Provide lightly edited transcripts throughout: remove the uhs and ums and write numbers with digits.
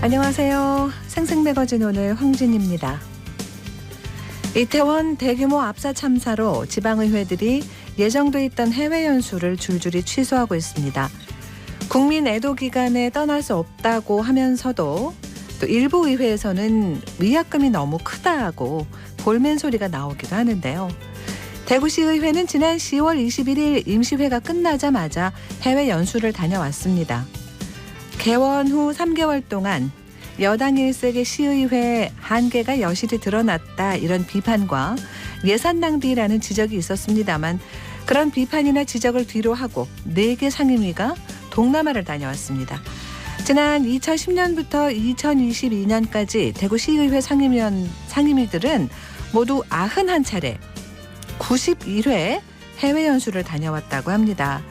안녕하세요. 생생매거진 오늘 황진입니다. 이태원 대규모 압사 참사로 지방의회들이 예정돼 있던 해외 연수를 줄줄이 취소하고 있습니다. 국민 애도 기간에 떠날 수 없다고 하면서도 또 일부 의회에서는 위약금이 너무 크다고 볼멘 소리가 나오기도 하는데요. 대구시의회는 지난 10월 21일 임시회가 끝나자마자 해외 연수를 다녀왔습니다. 개원 후 3개월 동안 여당 일색의 시의회 한계가 여실히 드러났다, 이런 비판과 예산 낭비라는 지적이 있었습니다만 그런 비판이나 지적을 뒤로하고 4개 상임위가 동남아를 다녀왔습니다. 지난 2010년부터 2022년까지 대구시의회 상임위들은 모두 91차례 91회 해외 연수를 다녀왔다고 합니다.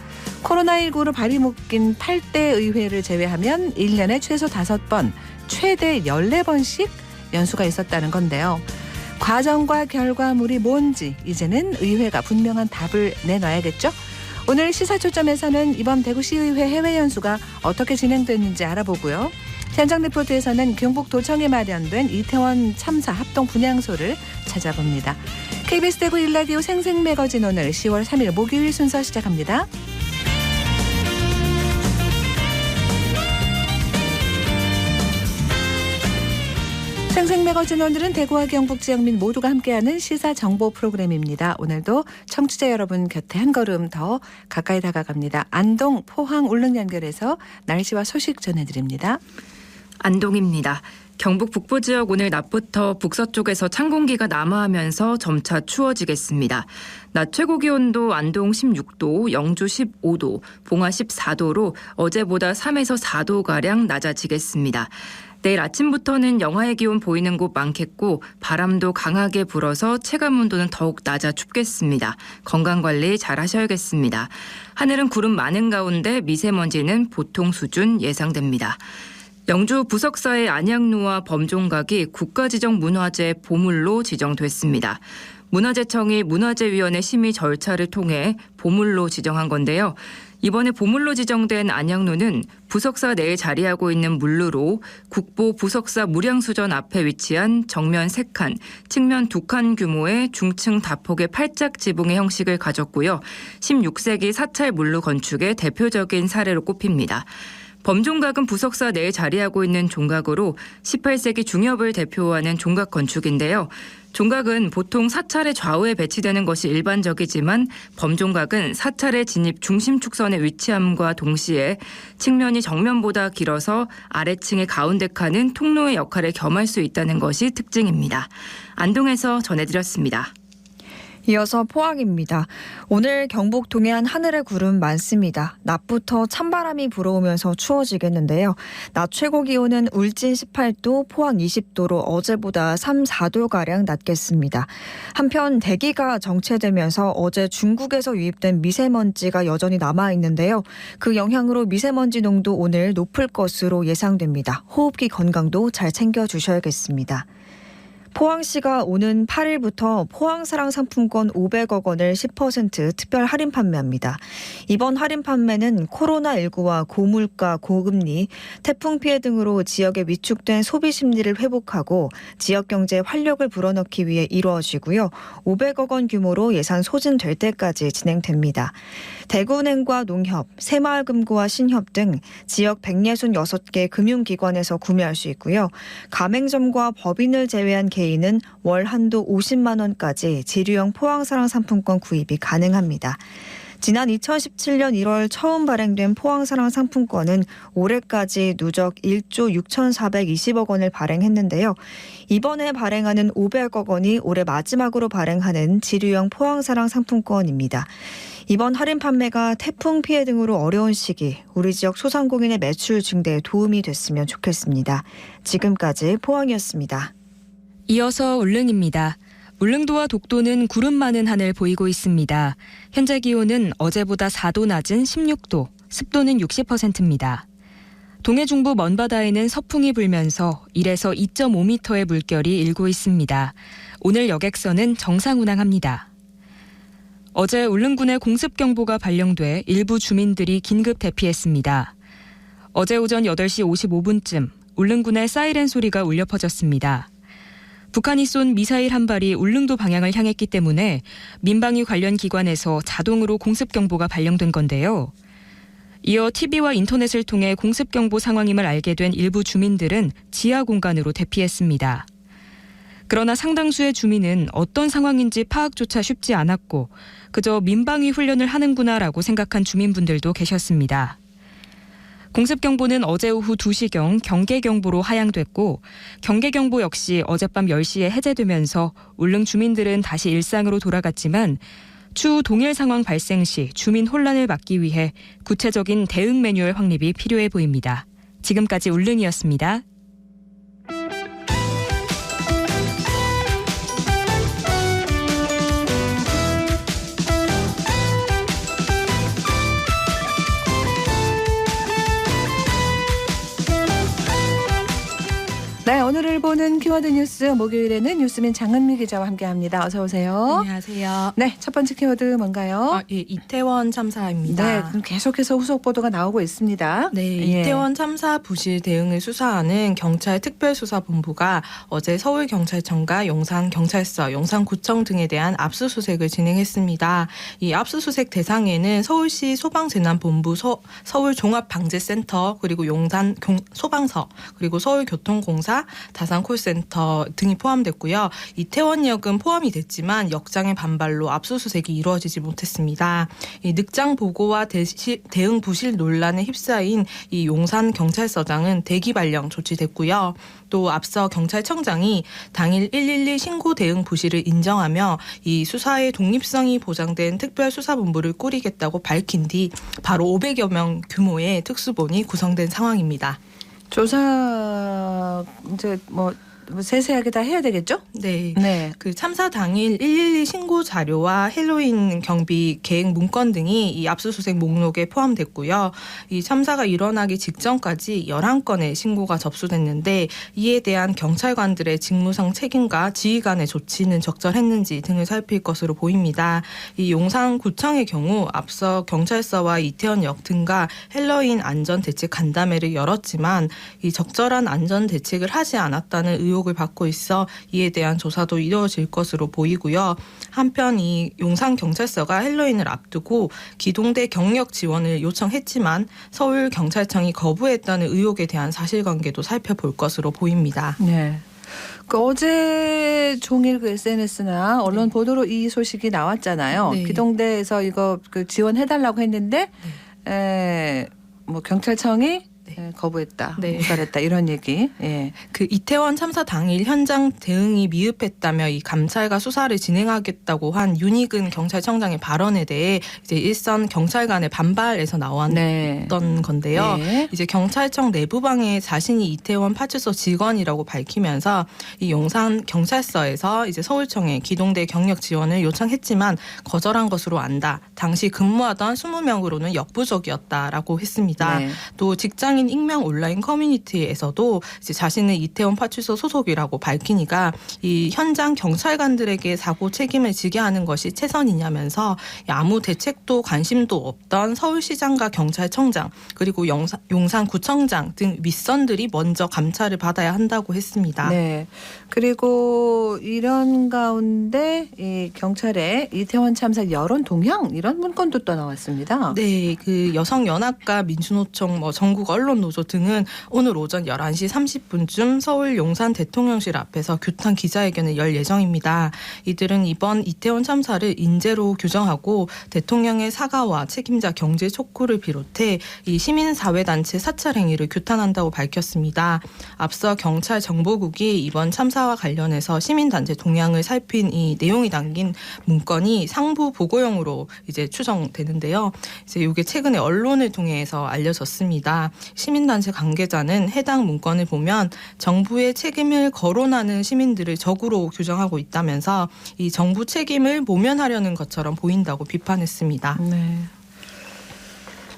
코로나19로 발이 묶인 8대 의회를 제외하면 1년에 최소 5번, 최대 14번씩 연수가 있었다는 건데요. 과정과 결과물이 뭔지 이제는 의회가 분명한 답을 내놔야겠죠? 오늘 시사초점에서는 이번 대구시의회 해외 연수가 어떻게 진행됐는지 알아보고요. 현장 리포트에서는 경북도청에 마련된 이태원 참사 합동 분향소를 찾아봅니다. KBS 대구 1라디오 생생매거진 오늘 10월 3일 목요일 순서 시작합니다. 생생매거진 오늘은 대구와 경북 지역민 모두가 함께하는 시사정보 프로그램입니다. 오늘도 청취자 여러분 곁에 한 걸음 더 가까이 다가갑니다. 안동, 포항, 울릉 연결해서 날씨와 소식 전해드립니다. 안동입니다. 경북 북부 지역 오늘 낮부터 북서쪽에서 찬 공기가 남하하면서 점차 추워지겠습니다. 낮 최고 기온도 안동 16도, 영주 15도, 봉화 14도로 어제보다 3에서 4도가량 낮아지겠습니다. 내일 아침부터는 영하의 기온 보이는 곳 많겠고 바람도 강하게 불어서 체감온도는 더욱 낮아 춥겠습니다. 건강관리 잘 하셔야겠습니다. 하늘은 구름 많은 가운데 미세먼지는 보통 수준 예상됩니다. 영주 부석사의 안양루와 범종각이 국가지정 문화재 보물로 지정됐습니다. 문화재청이 문화재위원회 심의 절차를 통해 보물로 지정한 건데요. 이번에 보물로 지정된 안양루는 부석사 내에 자리하고 있는 물루로 국보 부석사 무량수전 앞에 위치한 정면 3칸, 측면 2칸 규모의 중층 다폭의 팔짝 지붕의 형식을 가졌고요. 16세기 사찰 물루 건축의 대표적인 사례로 꼽힙니다. 범종각은 부석사 내에 자리하고 있는 종각으로 18세기 중엽을 대표하는 종각 건축인데요. 종각은 보통 사찰의 좌우에 배치되는 것이 일반적이지만 범종각은 사찰의 진입 중심 축선에 위치함과 동시에 측면이 정면보다 길어서 아래층의 가운데 칸은 통로의 역할을 겸할 수 있다는 것이 특징입니다. 안동에서 전해드렸습니다. 이어서 포항입니다. 오늘 경북 동해안 하늘에 구름 많습니다. 낮부터 찬바람이 불어오면서 추워지겠는데요. 낮 최고 기온은 울진 18도, 포항 20도로 어제보다 3, 4도가량 낮겠습니다. 한편 대기가 정체되면서 어제 중국에서 유입된 미세먼지가 여전히 남아있는데요. 그 영향으로 미세먼지 농도 오늘 높을 것으로 예상됩니다. 호흡기 건강도 잘 챙겨주셔야겠습니다. 포항시가 오는 8일부터 포항사랑 상품권 500억 원을 10% 특별 할인 판매합니다. 이번 할인 판매는 코로나19와 고물가, 고금리, 태풍 피해 등으로 지역의 위축된 소비 심리를 회복하고 지역 경제에 활력을 불어넣기 위해 이루어지고요. 500억 원 규모로 예산 소진될 때까지 진행됩니다. 대구은행과 농협, 새마을금고와 신협 등 지역 166개 금융기관에서 구매할 수 있고요. 가맹점과 법인을 제외한 개인은 월 한도 50만 원까지 지류형 포항사랑 상품권 구입이 가능합니다. 지난 2017년 1월 처음 발행된 포항사랑 상품권은 올해까지 누적 1조 6,420억 원을 발행했는데요. 이번에 발행하는 500억 원이 올해 마지막으로 발행하는 지류형 포항사랑 상품권입니다. 이번 할인 판매가 태풍 피해 등으로 어려운 시기 우리 지역 소상공인의 매출 증대에 도움이 됐으면 좋겠습니다. 지금까지 포항이었습니다. 이어서 울릉입니다. 울릉도와 독도는 구름 많은 하늘 보이고 있습니다. 현재 기온은 어제보다 4도 낮은 16도, 습도는 60%입니다. 동해 중부 먼바다에는 서풍이 불면서 1에서 2.5m의 물결이 일고 있습니다. 오늘 여객선은 정상 운항합니다. 어제 울릉군에 공습경보가 발령돼 일부 주민들이 긴급 대피했습니다. 어제 오전 8시 55분쯤 울릉군에 사이렌 소리가 울려 퍼졌습니다. 북한이 쏜 미사일 한 발이 울릉도 방향을 향했기 때문에 민방위 관련 기관에서 자동으로 공습경보가 발령된 건데요. 이어 TV와 인터넷을 통해 공습경보 상황임을 알게 된 일부 주민들은 지하 공간으로 대피했습니다. 그러나 상당수의 주민은 어떤 상황인지 파악조차 쉽지 않았고 그저 민방위 훈련을 하는구나라고 생각한 주민분들도 계셨습니다. 공습경보는 어제 오후 2시경 경계경보로 하향됐고 경계경보 역시 어젯밤 10시에 해제되면서 울릉 주민들은 다시 일상으로 돌아갔지만 추후 동일 상황 발생 시 주민 혼란을 막기 위해 구체적인 대응 매뉴얼 확립이 필요해 보입니다. 지금까지 울릉이었습니다. 네, 오늘을 보는 키워드 뉴스 목요일에는 뉴스민 장은미 기자와 함께합니다. 어서 오세요. 안녕하세요. 네, 첫 번째 키워드 뭔가요? 예, 이태원 참사입니다. 네, 그럼 계속해서 후속 보도가 나오고 있습니다. 네, 예. 이태원 참사 부실 대응을 수사하는 경찰 특별수사본부가 어제 서울경찰청과 용산경찰서, 용산구청 등에 대한 압수수색을 진행했습니다. 이 압수수색 대상에는 서울시 소방재난본부, 서울종합방재센터, 그리고 용산 소방서, 그리고 서울교통공사, 다산콜센터 등이 포함됐고요. 이태원역은 포함이 됐지만 역장의 반발로 압수수색이 이루어지지 못했습니다. 이 늑장 보고와 대응 부실 논란에 휩싸인 이 용산 경찰서장은 대기 발령 조치됐고요. 또 앞서 경찰청장이 당일 112 신고 대응 부실을 인정하며 이 수사의 독립성이 보장된 특별수사본부를 꾸리겠다고 밝힌 뒤 바로 500여 명 규모의 특수본이 구성된 상황입니다. 조사 이제 뭐 세세하게 다 해야 되겠죠? 네. 네. 그 참사 당일 112 신고 자료와 헬로윈 경비 계획 문건 등이 이 압수수색 목록에 포함됐고요. 이 참사가 일어나기 직전까지 11건의 신고가 접수됐는데 이에 대한 경찰관들의 직무상 책임과 지휘관의 조치는 적절했는지 등을 살필 것으로 보입니다. 이 용산구청의 경우 앞서 경찰서와 이태원역 등과 헬로윈 안전대책 간담회를 열었지만 이 적절한 안전대책을 하지 않았다는 의혹을 받고 있어 이에 대한 조사도 이루어질 것으로 보이고요. 한편 이 용산경찰서가 헬로윈을 앞두고 기동대 경력 지원을 요청했지만 서울경찰청이 거부했다는 의혹에 대한 사실관계도 살펴볼 것으로 보입니다. 네. 그 어제 종일 그 SNS나 언론 보도로 이 소식이 나왔잖아요. 네. 기동대에서 이거 그 지원해달라고 했는데 뭐 경찰청이 거부했다, 네. 무살했다 이런 얘기. 예. 그 이태원 참사 당일 현장 대응이 미흡했다며 이 감찰과 수사를 진행하겠다고 한 윤희근 경찰청장의 발언에 대해 이제 일선 경찰관의 반발에서 나왔던 네. 건데요. 네. 이제 경찰청 내부방에 자신이 이태원 파출소 직원이라고 밝히면서 이 용산 경찰서에서 이제 서울청에 기동대 경력 지원을 요청했지만 거절한 것으로 안다. 당시 근무하던 20명으로는 역부족이었다라고 했습니다. 네. 또 직장인 익명 온라인 커뮤니티에서도 이제 자신은 이태원 파출소 소속이라고 밝히니까 이 현장 경찰관들에게 사고 책임을 지게 하는 것이 최선이냐면서 아무 대책도 관심도 없던 서울시장과 경찰청장 그리고 용산구청장 등 윗선들이 먼저 감찰을 받아야 한다고 했습니다. 네. 그리고 이런 가운데 이 경찰의 이태원 참사 여론 동향 이런 문건도 또 나왔습니다. 네, 그 여성연합과 민주노총, 전국 언론노조 등은 오늘 오전 11시 30분쯤 서울 용산 대통령실 앞에서 규탄 기자회견을 열 예정입니다. 이들은 이번 이태원 참사를 인재로 규정하고 대통령의 사과와 책임자 경제 촉구를 비롯해 이 시민사회단체 사찰 행위를 규탄한다고 밝혔습니다. 앞서 경찰 정보국이 이번 참사와 관련해서 시민단체 동향을 살핀 이 내용이 담긴 문건이 상부 보고용으로 이제 추정되는데요. 이제 이게 최근에 언론을 통해서 알려졌습니다. 시민단체 관계자는 해당 문건을 보면 정부의 책임을 거론하는 시민들을 적으로 규정하고 있다면서 이 정부 책임을 모면하려는 것처럼 보인다고 비판했습니다. 네.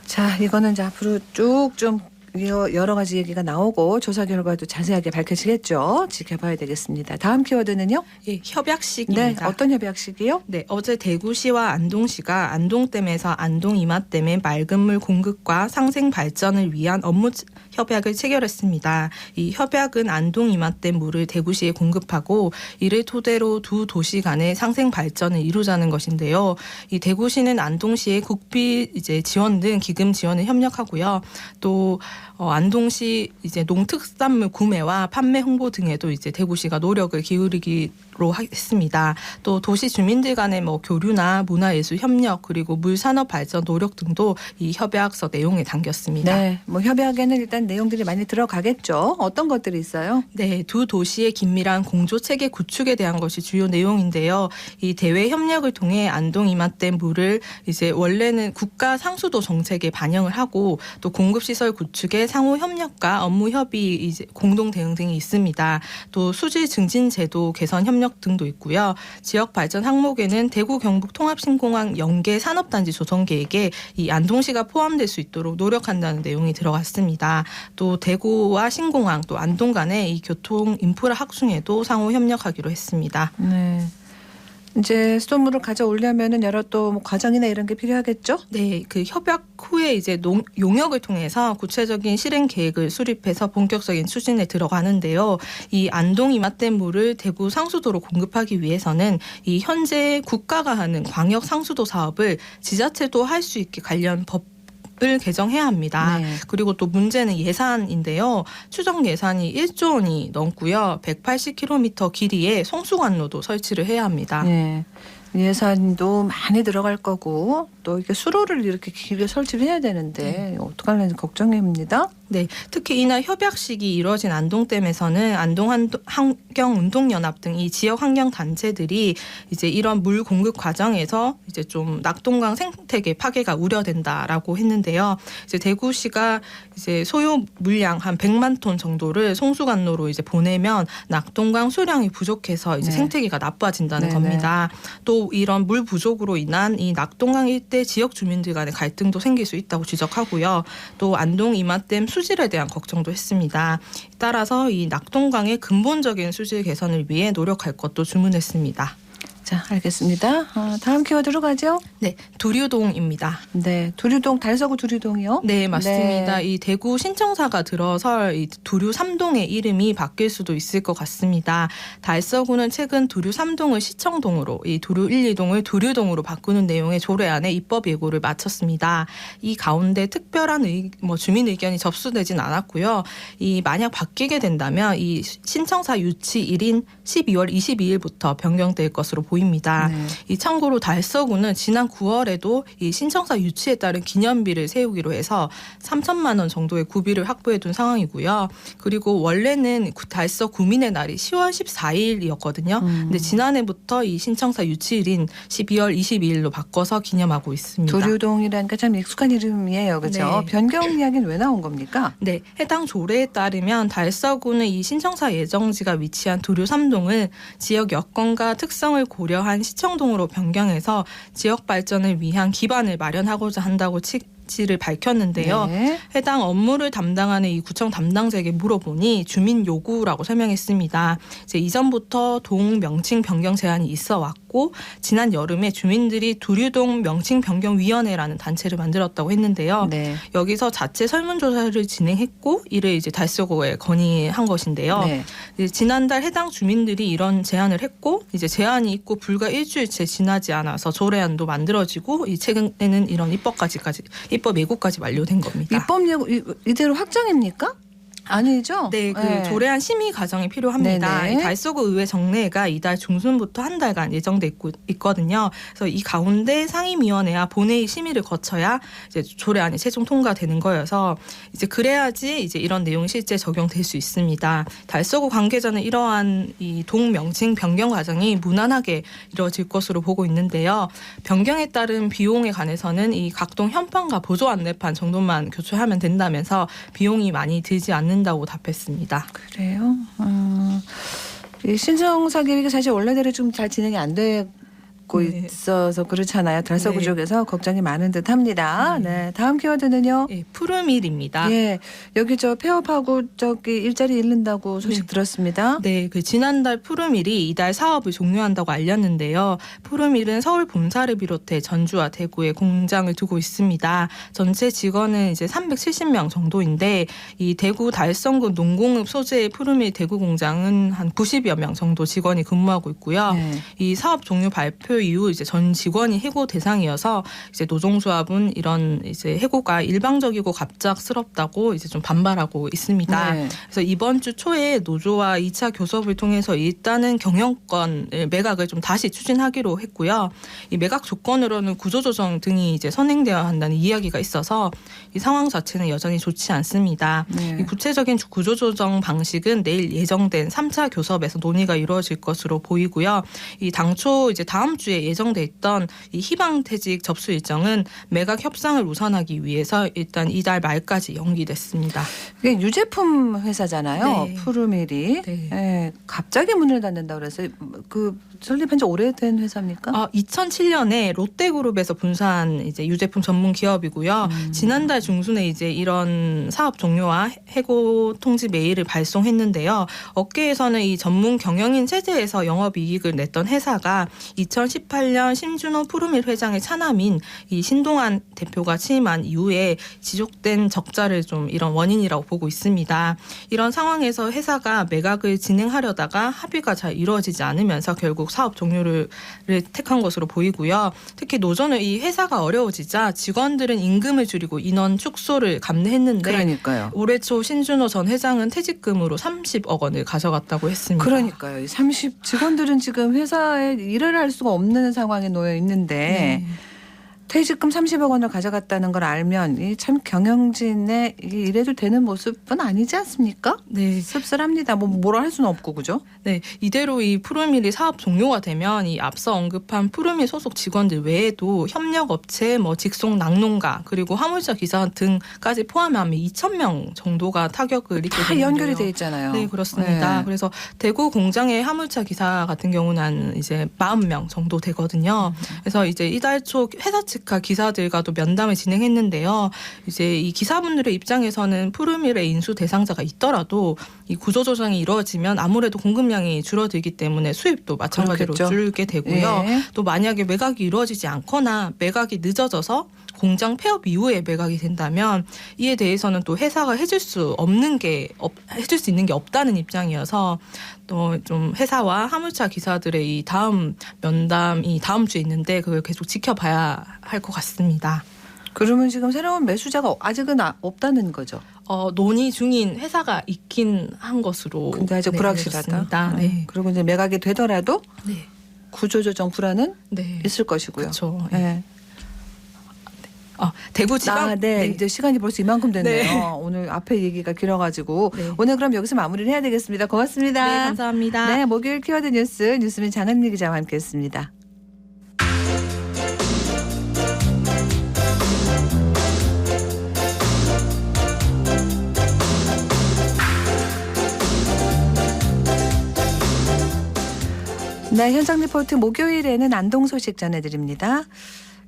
자, 이거는 이제 앞으로 쭉 좀 여러 가지 얘기가 나오고 조사 결과도 자세하게 밝혀지겠죠. 지켜봐야 되겠습니다. 다음 키워드는요? 예, 협약식입니다. 네, 어떤 협약식이요? 네, 어제 대구시와 안동시가 안동댐에서 안동 이맛댐의 맑은 물 공급과 상생 발전을 위한 업무 협약을 체결했습니다. 이 협약은 안동 이맘댐 물을 대구시에 공급하고 이를 토대로 두 도시 간의 상생 발전을 이루자는 것인데요. 이 대구시는 안동시의 국비 이제 지원 등 기금 지원을 협력하고요. 또 안동시 이제 농특산물 구매와 판매 홍보 등에도 이제 대구시가 노력을 기울이기로 했습니다. 또 도시 주민들 간의 뭐 교류나 문화예술 협력 그리고 물산업 발전 노력 등도 이 협약서 내용에 담겼습니다. 네, 뭐 협약에는 일단 내용들이 많이 들어가겠죠. 어떤 것들이 있어요? 네, 두 도시의 긴밀한 공조 체계 구축에 대한 것이 주요 내용인데요. 이 대외 협력을 통해 안동 이맘댐 물을 이제 원래는 국가 상수도 정책에 반영을 하고 또 공급 시설 구축에 상호 협력과 업무 협의 이제 공동 대응 등이 있습니다. 또 수질 증진 제도 개선 협력 등도 있고요. 지역 발전 항목에는 대구 경북 통합신공항 연계 산업단지 조성 계획에 이 안동시가 포함될 수 있도록 노력한다는 내용이 들어갔습니다. 또 대구와 신공항 또 안동 간의 이 교통 인프라 확충에도 상호 협력하기로 했습니다. 네. 이제 수돗물을 가져오려면은 여러 또 뭐 과정이나 이런 게 필요하겠죠? 네, 그 협약 후에 이제 용역을 통해서 구체적인 실행 계획을 수립해서 본격적인 추진에 들어가는데요. 이 안동 이맘댐 물을 대구 상수도로 공급하기 위해서는 이 현재 국가가 하는 광역 상수도 사업을 지자체도 할 수 있게 관련 을 개정해야 합니다. 네. 그리고 또 문제는 예산인데요. 추정 예산이 1조 원이 넘고요. 180km 길이의 송수관로도 설치를 해야 합니다. 네. 예산도 많이 들어갈 거고 또 이렇게 수로를 이렇게 길게 설치를 해야 되는데 어떡하려는지 걱정입니다. 네, 특히 이날 협약식이 이루어진 안동댐에서는 안동환경운동연합 등 이 지역 환경 단체들이 이제 이런 물 공급 과정에서 이제 좀 낙동강 생태계 파괴가 우려된다라고 했는데요. 이제 대구시가 이제 소요 물량 한 100만 톤 정도를 송수관로로 이제 보내면 낙동강 수량이 부족해서 이제 네. 생태계가 나빠진다는 네네. 겁니다. 또 이런 물 부족으로 인한 이 낙동강 일대 지역 주민들 간의 갈등도 생길 수 있다고 지적하고요. 또 안동 이맘댐 수질에 대한 걱정도 했습니다. 따라서 이 낙동강의 근본적인 수질 개선을 위해 노력할 것도 주문했습니다. 자, 알겠습니다. 다음 키워드로 가죠. 네, 두류동입니다. 네, 두류동 달서구 두류동이요. 네, 맞습니다. 네. 이 대구 신청사가 들어설 이 두류 3동의 이름이 바뀔 수도 있을 것 같습니다. 달서구는 최근 두류 3동을 시청동으로 이 두류 1, 2동을 두류동으로 바꾸는 내용의 조례안에 입법 예고를 마쳤습니다. 이 가운데 특별한 주민 의견이 접수되진 않았고요. 이 만약 바뀌게 된다면 이 신청사 유치일인 12월 22일부터 변경될 것으로 보입니다. 네. 이 참고로 달서구는 지난 9월에도 이 신청사 유치에 따른 기념비를 세우기로 해서 3천만 원 정도의 구비를 확보해둔 상황이고요. 그리고 원래는 달서 구민의 날이 10월 14일이었거든요. 근데 지난해부터 이 신청사 유치일인 12월 22일로 바꿔서 기념하고 있습니다. 두류동이라니까 참 익숙한 이름이에요, 그렇죠? 네. 변경 이야기는 왜 나온 겁니까? 네, 해당 조례에 따르면 달서구는 이 신청사 예정지가 위치한 두류 3동을 지역 여건과 특성을 고려한 시청동으로 변경해서 지역 발전을 위한 기반을 마련하고자 한다고 를 밝혔는데요. 네. 해당 업무를 담당하는 이 구청 담당자에게 물어보니 주민 요구라고 설명했습니다. 이제 이전부터 동 명칭 변경 제한이 있어 왔고 지난 여름에 주민들이 두류동 명칭 변경 위원회라는 단체를 만들었다고 했는데요. 네. 여기서 자체 설문조사를 진행했고 이를 이제 달서구에 건의한 것인데요. 네. 이제 지난달 해당 주민들이 이런 제안을 했고 이제 제안이 있고 불과 일주일째 지나지 않아서 조례안도 만들어지고 이 최근에는 이런 입법 예고까지 완료된 겁니다. 입법 예고 이대로 확정입니까? 아니죠? 네, 그 조례안 심의 과정이 필요합니다. 네네. 이 달서구 의회 정례가 이달 중순부터 한 달간 예정돼 있거든요. 그래서 이 가운데 상임위원회와 본회의 심의를 거쳐야 이제 조례안이 최종 통과되는 거여서 이제 그래야지 이제 이런 내용이 실제 적용될 수 있습니다. 달서구 관계자는 이러한 이 동 명칭 변경 과정이 무난하게 이루어질 것으로 보고 있는데요. 변경에 따른 비용에 관해서는 이 각동 현판과 보조 안내판 정도만 교체하면 된다면서 비용이 많이 들지 않는다고 답했습니다. 그래요? 이 신청사 계획이 사실 원래대로 좀 잘 진행이 안 되고 있고 네. 있어서 그렇잖아요. 달서구 네. 쪽에서 걱정이 많은 듯합니다. 네, 다음 키워드는요. 예, 푸르밀입니다. 예, 여기 저 폐업하고 저기 일자리 잃는다고 소식 네. 들었습니다. 네, 그 지난달 푸르밀이 이달 사업을 종료한다고 알렸는데요. 푸르밀은 서울 본사를 비롯해 전주와 대구에 공장을 두고 있습니다. 전체 직원은 이제 370명 정도인데 이 대구 달성군 농공읍 소재의 푸르밀 대구 공장은 한 90여 명 정도 직원이 근무하고 있고요. 네. 이 사업 종료 발표 이후 이제 전 직원이 해고 대상이어서 이제 노동조합은 이런 이제 해고가 일방적이고 갑작스럽다고 이제 좀 반발하고 있습니다. 네. 그래서 이번 주 초에 노조와 2차 교섭을 통해서 일단은 경영권 매각을 좀 다시 추진하기로 했고요. 이 매각 조건으로는 구조조정 등이 이제 선행되어야 한다는 이야기가 있어서 이 상황 자체는 여전히 좋지 않습니다. 네. 이 구체적인 구조조정 방식은 내일 예정된 3차 교섭에서 논의가 이루어질 것으로 보이고요. 이 당초 이제 다음 주에 예정돼 있던 이 희망퇴직 접수 일정은 매각 협상을 우선하기 위해서 일단 이달 말까지 연기됐습니다. 이게 유제품 회사잖아요. 네. 푸르밀이. 네. 예, 갑자기 문을 닫는다 그래서 그 설립한 지 오래된 회사입니까? 2007년에 롯데그룹에서 분사한 이제 유제품 전문 기업이고요. 지난달 중순에 이제 이런 사업 종료와 해고 통지 메일을 발송했는데요. 업계에서는 이 전문 경영인 체제에서 영업이익을 냈던 회사가 2018년 심준호 푸르밀 회장의 차남인 이 신동환 대표가 취임한 이후에 지속된 적자를 좀 이런 원인이라고 보고 있습니다. 이런 상황에서 회사가 매각을 진행하려다가 합의가 잘 이루어지지 않으면서 결국 사업 종료를 택한 것으로 보이고요. 특히 노조는 이 회사가 어려워지자 직원들은 임금을 줄이고 인원 축소를 감내했는데 그러니까요. 올해 초 신준호 전 회장은 퇴직금으로 30억 원을 가져갔다고 했습니다. 그러니까요. 30 직원들은 지금 회사에 일을 할 수가 없는 상황에 놓여 있는데 네. 퇴직금 30억 원을 가져갔다는 걸 알면 이 참 경영진의 이래도 되는 모습은 아니지 않습니까? 네. 씁쓸합니다. 뭐라 할 수는 없고 그죠? 네, 이대로 이 푸르밀이 사업 종료가 되면 이 앞서 언급한 푸르밀 소속 직원들 외에도 협력업체, 직송 낙농가 그리고 화물차 기사 등까지 포함하면 2,000명 정도가 타격을 입게 다 되는데요. 연결이 돼 있잖아요. 네, 그렇습니다. 네. 그래서 대구 공장의 화물차 기사 같은 경우는 이제 40명 정도 되거든요. 그래서 이제 이달 초 회사 측과 기사들과도 면담을 진행했는데요. 이제 이 기사분들의 입장에서는 푸르밀의 인수 대상자가 있더라도 이 구조조정이 이루어지면 아무래도 공급량이 줄어들기 때문에 수입도 마찬가지로 그렇겠죠. 줄게 되고요. 예. 또 만약에 매각이 이루어지지 않거나 매각이 늦어져서 공장 폐업 이후에 매각이 된다면 이에 대해서는 또 회사가 해줄 수 있는 게 없다는 입장이어서 또 좀 회사와 화물차 기사들의 이 다음 면담이 다음 주에 있는데 그걸 계속 지켜봐야 할 것 같습니다. 그러면 지금 새로운 매수자가 아직은 없다는 거죠. 논의 중인 회사가 있긴 한 것으로. 근데 아직 불확실하다. 그렇습니다. 네. 그리고 이제 매각이 되더라도 네. 구조조정 불안은 네. 있을 것이고요. 그렇죠. 네. 대구 지방. 네. 이제 시간이 벌써 이만큼 됐네요. 네. 오늘 앞에 얘기가 길어가지고 네. 오늘 그럼 여기서 마무리를 해야 되겠습니다. 고맙습니다. 네, 감사합니다. 네, 목요일 키워드 뉴스민 장은미 기자와 함께했습니다. 네, 현장 리포트 목요일에는 안동 소식 전해드립니다.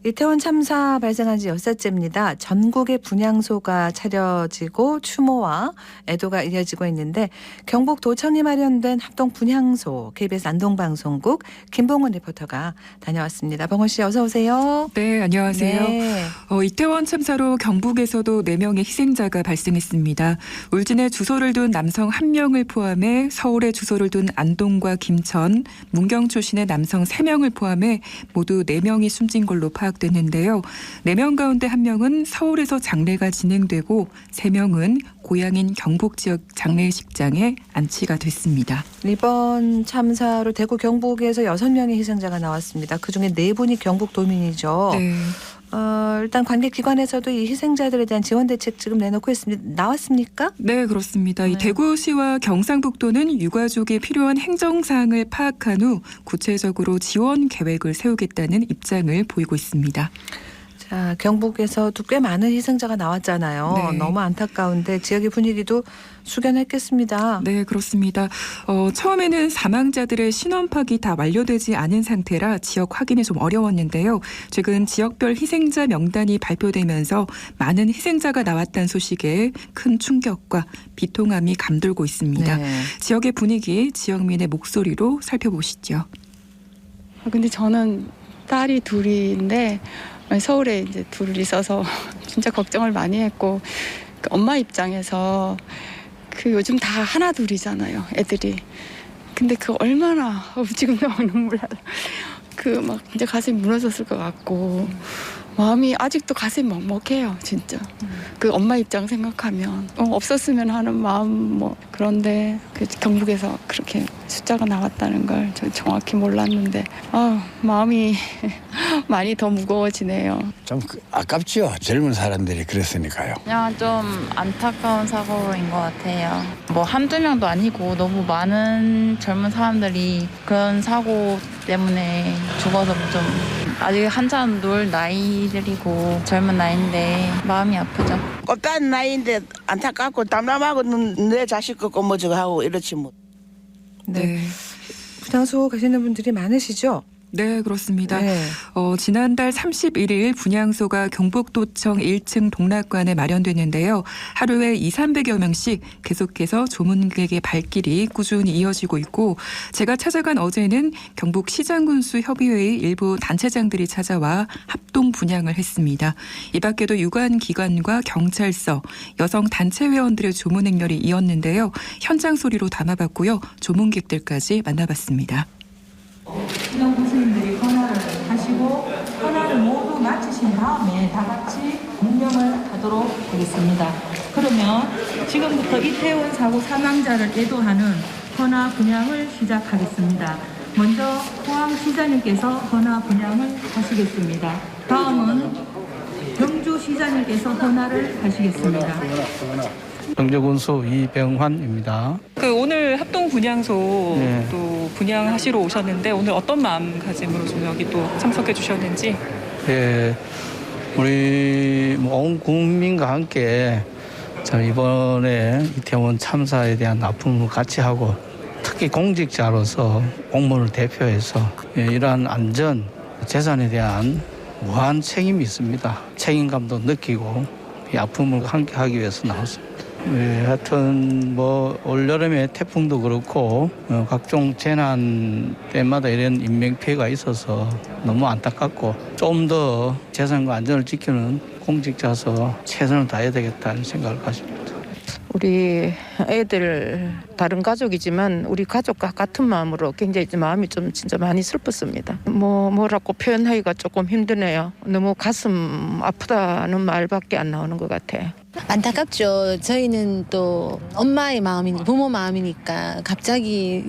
이태원 참사 발생한 지 엿새째입니다. 전국에 분향소가 차려지고 추모와 애도가 이어지고 있는데 경북 도청이 마련된 합동 분향소 KBS 안동방송국 김봉은 리포터가 다녀왔습니다. 봉은 씨 어서 오세요. 네, 안녕하세요. 네. 이태원 참사로 경북에서도 4명의 희생자가 발생했습니다. 울진에 주소를 둔 남성 1명을 포함해 서울에 주소를 둔 안동과 김천, 문경 출신의 남성 3명을 포함해 모두 4명이 숨진 걸로 파악됐는데요. 4명 가운데 1명은 서울에서 장례가 진행되고 3명은 고향인 경북 지역 장례식장에 안치가 됐습니다. 이번 참사로 대구 경북에서 6명의 희생자가 나왔습니다. 그중에 4분이 경북 도민이죠. 네. 일단 관계기관에서도 이 희생자들에 대한 지원 대책 지금 내놓고 있습니다. 나왔습니까? 네, 그렇습니다. 이 네. 대구시와 경상북도는 유가족이 필요한 행정사항을 파악한 후 구체적으로 지원 계획을 세우겠다는 입장을 보이고 있습니다. 경북에서도 꽤 많은 희생자가 나왔잖아요. 네. 너무 안타까운데 지역의 분위기도 숙연했겠습니다. 네, 그렇습니다. 처음에는 사망자들의 신원 파악이 다 완료되지 않은 상태라 지역 확인이 좀 어려웠는데요. 최근 지역별 희생자 명단이 발표되면서 많은 희생자가 나왔다는 소식에 큰 충격과 비통함이 감돌고 있습니다. 네. 지역의 분위기, 지역민의 목소리로 살펴보시죠. 근데 저는 딸이 둘인데 서울에 이제 둘 있어서 진짜 걱정을 많이 했고 그 엄마 입장에서 그 요즘 다 하나 둘이잖아요, 애들이. 근데 그 얼마나 지금 너무 눈물 나. 그 막 이제 가슴이 무너졌을 것 같고 마음이 아직도 가슴이 먹먹해요, 진짜. 그 엄마 입장 생각하면 없었으면 하는 마음 뭐 그런데 그 경북에서 그렇게 숫자가 나왔다는 걸 저 정확히 몰랐는데 마음이 많이 더 무거워지네요. 좀 아깝죠. 젊은 사람들이 그랬으니까요. 그냥 좀 안타까운 사고인 것 같아요. 뭐 한두 명도 아니고 너무 많은 젊은 사람들이 그런 사고 때문에 죽어서 좀 아직 한참 놀 나이들이고 젊은 나이인데 마음이 아프죠. 꽃단 나이인데 안타깝고 담담하고 내 자식 갖고 뭐 저거 하고 이렇지 뭐. 네. 분향소 가시는 분들이 많으시죠? 네, 그렇습니다. 네. 지난달 31일 분향소가 경북도청 1층 동락관에 마련됐는데요. 하루에 200~300여 명씩 계속해서 조문객의 발길이 꾸준히 이어지고 있고 제가 찾아간 어제는 경북시장군수협의회의 일부 단체장들이 찾아와 합동 분향을 했습니다. 이 밖에도 유관기관과 경찰서, 여성단체 회원들의 조문 행렬이 이었는데요. 현장 소리로 담아봤고요. 조문객들까지 만나봤습니다. 이런 교수님들이 헌화를 하시고 헌화를 모두 마치신 다음에 다 같이 묵념을 하도록 하겠습니다. 그러면 지금부터 이태원 사고 사망자를 애도하는 헌화 분향을 시작하겠습니다. 먼저 포항시장님께서 헌화 분향을 하시겠습니다. 다음은 경주시장님께서 헌화를 하시겠습니다. 경제군수 이병환입니다. 오늘 합동 분향소 네. 또 분향하시러 오셨는데 오늘 어떤 마음가짐으로 좀 여기 또 참석해 주셨는지. 네, 우리 온 국민과 함께 이번에 이태원 참사에 대한 아픔을 같이 하고 특히 공직자로서 공무원을 대표해서 이러한 안전, 재산에 대한 무한 책임이 있습니다. 책임감도 느끼고 이 아픔을 함께 하기 위해서 나왔습니다. 네, 하여튼 올여름에 태풍도 그렇고 각종 재난 때마다 이런 인명 피해가 있어서 너무 안타깝고 좀 더 재산과 안전을 지키는 공직자서 최선을 다해야 되겠다는 생각을 가집니다. 우리 애들 다른 가족이지만 우리 가족과 같은 마음으로 굉장히 마음이 좀 진짜 많이 슬펐습니다. 뭐라고 표현하기가 조금 힘드네요. 너무 가슴 아프다는 말밖에 안 나오는 것 같아요. 안타깝죠. 저희는 또 엄마의 마음이니까 부모 마음이니까 갑자기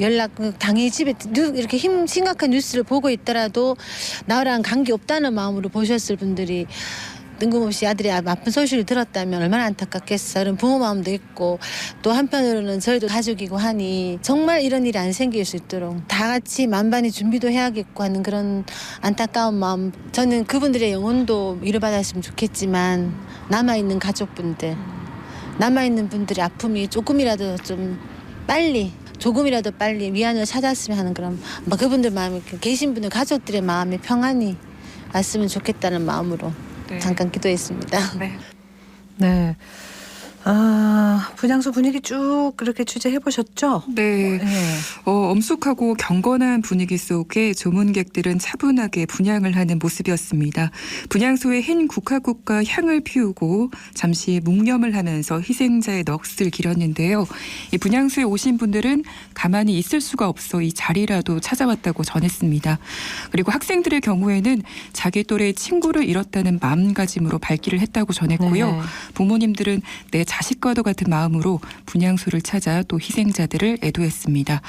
당일 집에 이렇게 심각한 뉴스를 보고 있더라도 나랑 관계없다는 마음으로 보셨을 분들이 뜬금없이 아들이 아픈 소식을 들었다면 얼마나 안타깝겠어. 그런 부모 마음도 있고 또 한편으로는 저희도 가족이고 하니 정말 이런 일이 안 생길 수 있도록 다 같이 만반의 준비도 해야겠고 하는 그런 안타까운 마음. 저는 그분들의 영혼도 위로받았으면 좋겠지만 남아있는 가족분들, 남아있는 분들의 아픔이 조금이라도 빨리 위안을 찾았으면 하는 그런 그분들 마음에 계신 분들 가족들의 마음에 평안이 왔으면 좋겠다는 마음으로 네. 잠깐 기도했습니다. 네. 네. 분향소 분위기 쭉 그렇게 취재해 보셨죠? 네. 네. 엄숙하고 경건한 분위기 속에 조문객들은 차분하게 분향을 하는 모습이었습니다. 분향소에 흰 국화꽃과 향을 피우고 잠시 묵념을 하면서 희생자의 넋을 기렸는데요. 이 분향소에 오신 분들은 가만히 있을 수가 없어 이 자리라도 찾아왔다고 전했습니다. 그리고 학생들의 경우에는 자기 또래 친구를 잃었다는 마음가짐으로 발길을 했다고 전했고요. 네. 부모님들은 내 자식과도 같은 마음으로 분향소를 찾아 또 희생자들을 애도했습니다.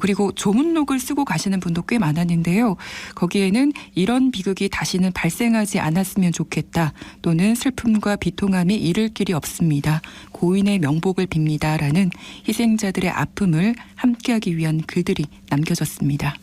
그리고 조문록을 쓰고 가시는 분도 꽤 많았는데요. 거기에는 이런 비극이 다시는 발생하지 않았으면 좋겠다. 또는 슬픔과 비통함이 이를 길이 없습니다. 고인의 명복을 빕니다라는 희생자들의 아픔을 함께하기 위한 글들이 남겨졌습니다.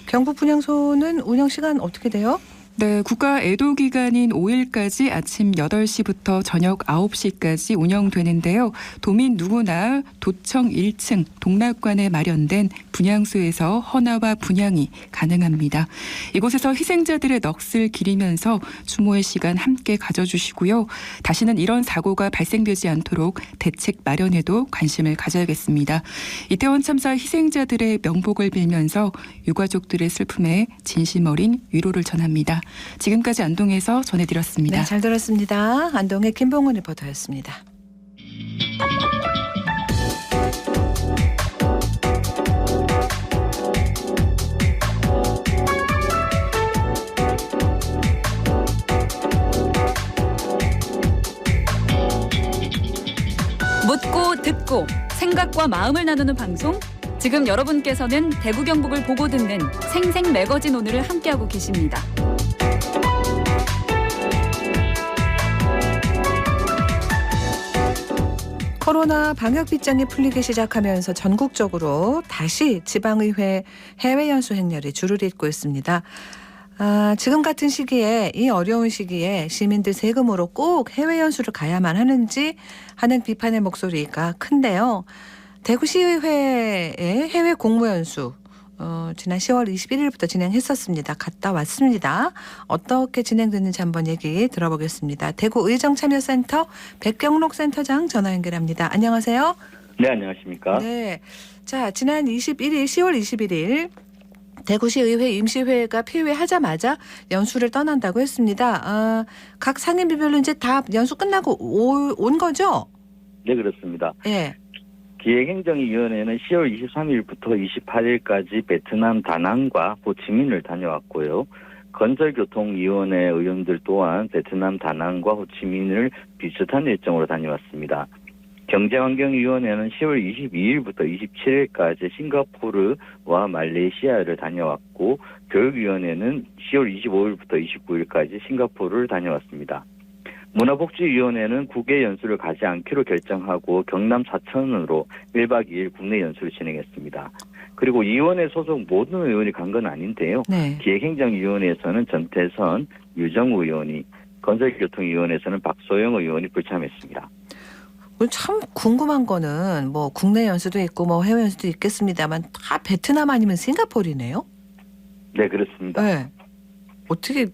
경북 분향소는 운영 시간 어떻게 돼요? 네, 국가 애도 기간인 5일까지 아침 8시부터 저녁 9시까지 운영되는데요. 도민 누구나 도청 1층 동락관에 마련된 분향소에서 헌화와 분향이 가능합니다. 이곳에서 희생자들의 넋을 기리면서 추모의 시간 함께 가져주시고요. 다시는 이런 사고가 발생되지 않도록 대책 마련에도 관심을 가져야겠습니다. 이태원 참사 희생자들의 명복을 빌면서 유가족들의 슬픔에 진심 어린 위로를 전합니다. 지금까지 안동에서 전해드렸습니다. 네, 잘 들었습니다. 안동의 김봉훈 리포터였습니다. 묻고 듣고 생각과 마음을 나누는 방송. 지금 여러분께서는 대구 경북을 보고 듣는 생생 매거진 오늘을 함께하고 계십니다. 코로나 방역 빗장이 풀리기 시작하면서 전국적으로 다시 지방의회 해외 연수 행렬이 줄을 잇고 있습니다. 지금 같은 시기에, 이 어려운 시기에 시민들 세금으로 꼭 해외 연수를 가야만 하는지 하는 비판의 목소리가 큰데요. 대구시의회의 해외 공무연수 지난 10월 21일부터 진행했었습니다. 갔다 왔습니다. 어떻게 진행됐는지 한번 얘기 들어보겠습니다. 대구의정참여센터 백경록 센터장 전화 연결합니다. 안녕하세요. 네, 안녕하십니까. 네, 자, 지난 10월 21일 대구시의회 임시회가 폐회하자마자 연수를 떠난다고 했습니다. 각 상임위별로 이제 다 연수 끝나고 온 거죠? 네, 그렇습니다. 네. 기획행정위원회는 10월 23일부터 28일까지 베트남 다낭과 호치민을 다녀왔고요. 건설교통위원회 의원들 또한 베트남 다낭과 호치민을 비슷한 일정으로 다녀왔습니다. 경제환경위원회는 10월 22일부터 27일까지 싱가포르와 말레이시아를 다녀왔고, 교육위원회는 10월 25일부터 29일까지 싱가포르를 다녀왔습니다. 문화복지위원회는 국외 연수를 가지 않기로 결정하고 경남 사천으로 1박 2일 국내 연수를 진행했습니다. 그리고 위원회 소속 모든 의원이 간 건 아닌데요. 네. 기획행정위원회에서는 전태선, 유정우 의원이, 건설교통위원회에서는 박소영 의원이 불참했습니다. 참 궁금한 거는 뭐 국내 연수도 있고 뭐 해외 연수도 있겠습니다만 다 베트남 아니면 싱가포르네요? 네, 그렇습니다. 네. 어떻게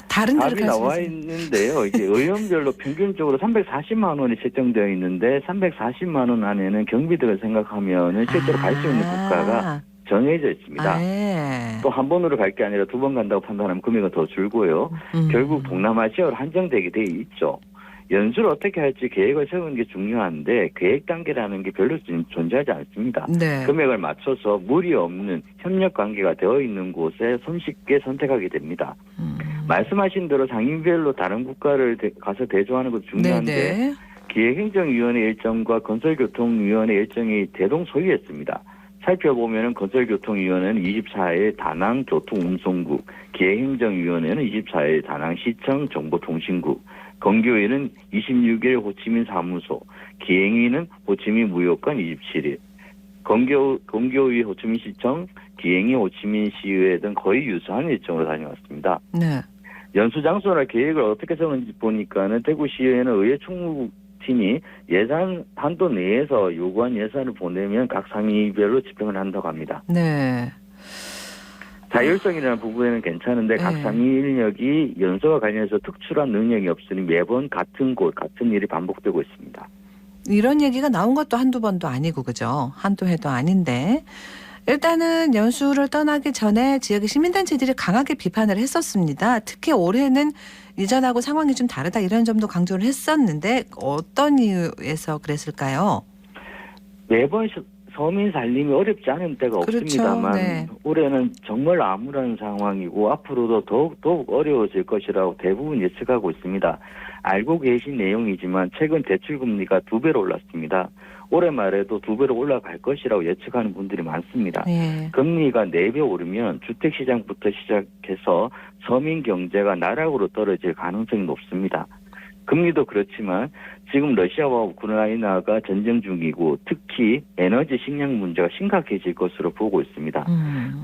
다른 데를 답이 나와 있는데요. 이게 의원별로 평균적으로 340만 원이 책정되어 있는데 340만 원 안에는 경비들을 생각하면은 실제로 갈 수 있는 국가가 정해져 있습니다. 네. 또 한 번으로 갈 게 아니라 두 번 간다고 판단하면 금액은 더 줄고요. 결국 동남아시아로 한정되게 돼 있죠. 연수를 어떻게 할지 계획을 세우는 게 중요한데 계획 단계라는 게 별로 존재하지 않습니다. 네. 금액을 맞춰서 무리 없는 협력 관계가 되어 있는 곳에 손쉽게 선택하게 됩니다. 말씀하신 대로 상임별로 다른 국가를 가서 대조하는 것도 중요한데 네네. 기획행정위원회 일정과 건설교통위원회 일정이 대동소이했습니다. 살펴보면 건설교통위원회는 24일 다낭 교통운송국, 기획행정위원회는 24일 다낭시청 정보통신국, 건교위는 26일 호치민 사무소, 기행위는 호치민 무역관 27일, 건교위 호치민시청, 기행위 호치민시의회 등 거의 유사한 일정으로 다녀왔습니다. 네. 연수 장소나 계획을 어떻게 세우는지 보니까는 대구시의회는 의회 총무팀이 예산 한도 내에서 요구한 예산을 보내면 각 상임위별로 집행을 한다고 합니다. 네. 자율성이라는 부분에는 괜찮은데 각 상위 인력이 연수와 관련해서 특출한 능력이 없으니 매번 같은 곳, 같은 일이 반복되고 있습니다. 이런 얘기가 나온 것도 한두 번도 아니고 그죠? 한두 해도 아닌데 일단은 연수를 떠나기 전에 지역의 시민단체들이 강하게 비판을 했었습니다. 특히 올해는 이전하고 상황이 좀 다르다 이런 점도 강조를 했었는데 어떤 이유에서 그랬을까요? 매번 서민 살림이 어렵지 않은 때가 그렇죠. 없습니다만 네. 올해는 정말 암울한 상황이고 앞으로도 더욱 어려워질 것이라고 대부분 예측하고 있습니다. 알고 계신 내용이지만 최근 대출금리가 2배로 올랐습니다. 올해 말에도 2배로 올라갈 것이라고 예측하는 분들이 많습니다. 네. 금리가 4배 오르면 주택시장부터 시작해서 서민 경제가 나락으로 떨어질 가능성이 높습니다. 금리도 그렇지만 지금 러시아와 우크라이나가 전쟁 중이고 특히 에너지 식량 문제가 심각해질 것으로 보고 있습니다.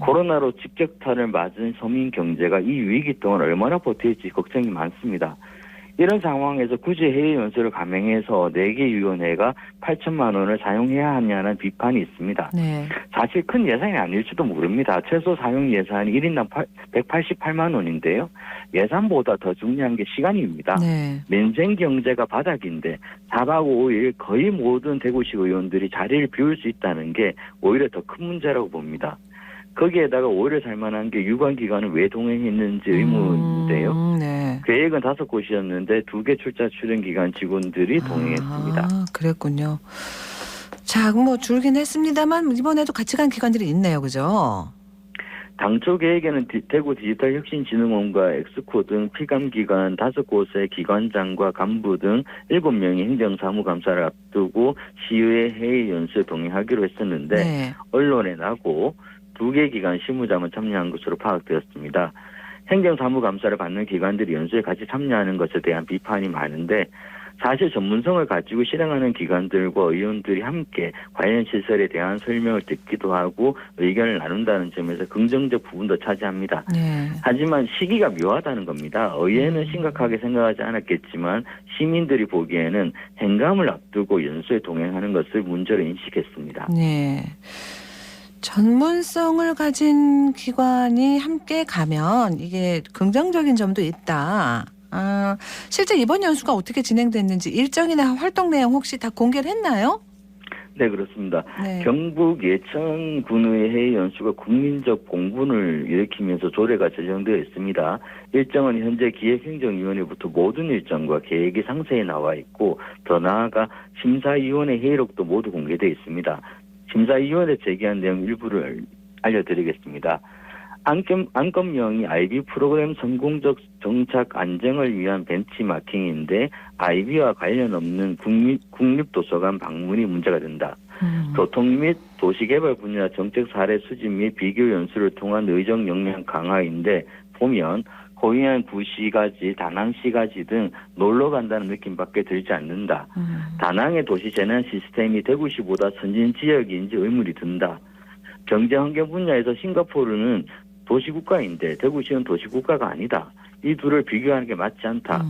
코로나로 직격탄을 맞은 서민 경제가 이 위기 동안 얼마나 버틸지 걱정이 많습니다. 이런 상황에서 굳이 해외 연수를 감행해서 4개 위원회가 8천만 원을 사용해야 하냐는 비판이 있습니다. 네. 사실 큰 예산이 아닐지도 모릅니다. 최소 사용 예산이 1인당 188만 원인데요. 예산보다 더 중요한 게 시간입니다. 네. 민생 경제가 바닥인데 4박 5일 거의 모든 대구시 의원들이 자리를 비울 수 있다는 게 오히려 더 큰 문제라고 봅니다. 거기에다가 오히려 살만한 게 유관기관은 왜 동행했는지 의문인데요. 네. 계획은 5곳이었는데 2개 출자 출연기관 직원들이 동행했습니다. 그랬군요. 자, 뭐 줄긴 했습니다만 이번에도 같이 간 기관들이 있네요. 그죠? 당초 계획에는 대구 디지털혁신진흥원과 엑스코 등 피감기관 5곳의 기관장과 간부 등 7명이 행정사무감사를 앞두고 시의회 회의 연수에 동행하기로 했었는데 네. 언론에 나고 2개 기관 실무자만 참여한 것으로 파악되었습니다. 행정사무감사를 받는 기관들이 연수에 같이 참여하는 것에 대한 비판이 많은데 사실 전문성을 가지고 실행하는 기관들과 의원들이 함께 관련 시설에 대한 설명을 듣기도 하고 의견을 나눈다는 점에서 긍정적 부분도 차지합니다. 네. 하지만 시기가 묘하다는 겁니다. 의회는 심각하게 생각하지 않았겠지만 시민들이 보기에는 행감을 앞두고 연수에 동행하는 것을 문제로 인식했습니다. 네. 전문성을 가진 기관이 함께 가면 이게 긍정적인 점도 있다. 실제 이번 연수가 어떻게 진행됐는지 일정이나 활동 내용 혹시 다 공개를 했나요? 네, 그렇습니다. 네. 경북 예천군의 해외 연수가 국민적 공분을 일으키면서 조례가 제정되어 있습니다. 일정은 현재 기획행정위원회부터 모든 일정과 계획이 상세히 나와 있고 더 나아가 심사위원회 회의록도 모두 공개되어 있습니다. 심사위원회 제기한 내용 일부를 알려드리겠습니다. 안건명이 IB 프로그램 성공적 정착 안정을 위한 벤치마킹인데 IB와 관련 없는 국립도서관 방문이 문제가 된다. 교통 및 도시개발 분야 정책 사례 수집 및 비교 연수를 통한 의정 역량 강화인데 보면 고향 구시가지, 다낭시가지 등 놀러 간다는 느낌밖에 들지 않는다. 다낭의 도시 재난 시스템이 대구시보다 선진 지역인지 의문이 든다. 경제 환경 분야에서 싱가포르는 도시국가인데 대구시는 도시국가가 아니다. 이 둘을 비교하는 게 맞지 않다.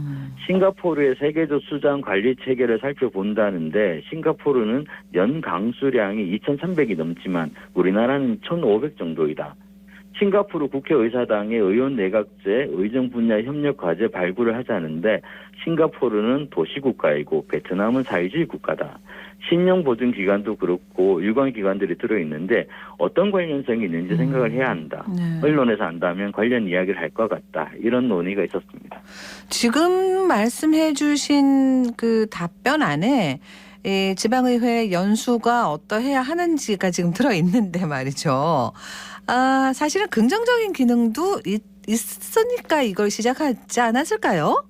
싱가포르의 세계적 수장 관리 체계를 살펴본다는데 싱가포르는 연 강수량이 2,300이 넘지만 우리나라는 1,500 정도이다. 싱가포르 국회의사당의 의원 내각제 의정 분야 협력 과제 발굴을 하자는데 싱가포르는 도시국가이고 베트남은 사회주의 국가다. 신용보증기관도 그렇고 유관기관들이 들어있는데 어떤 관련성이 있는지 생각을 해야 한다. 네. 언론에서 안다면 관련 이야기를 할 것 같다. 이런 논의가 있었습니다. 지금 말씀해 주신 그 답변 안에 이 지방의회 연수가 어떠해야 하는지가 지금 들어있는데 말이죠. 사실은 긍정적인 기능도 있으니까 이걸 시작하지 않았을까요?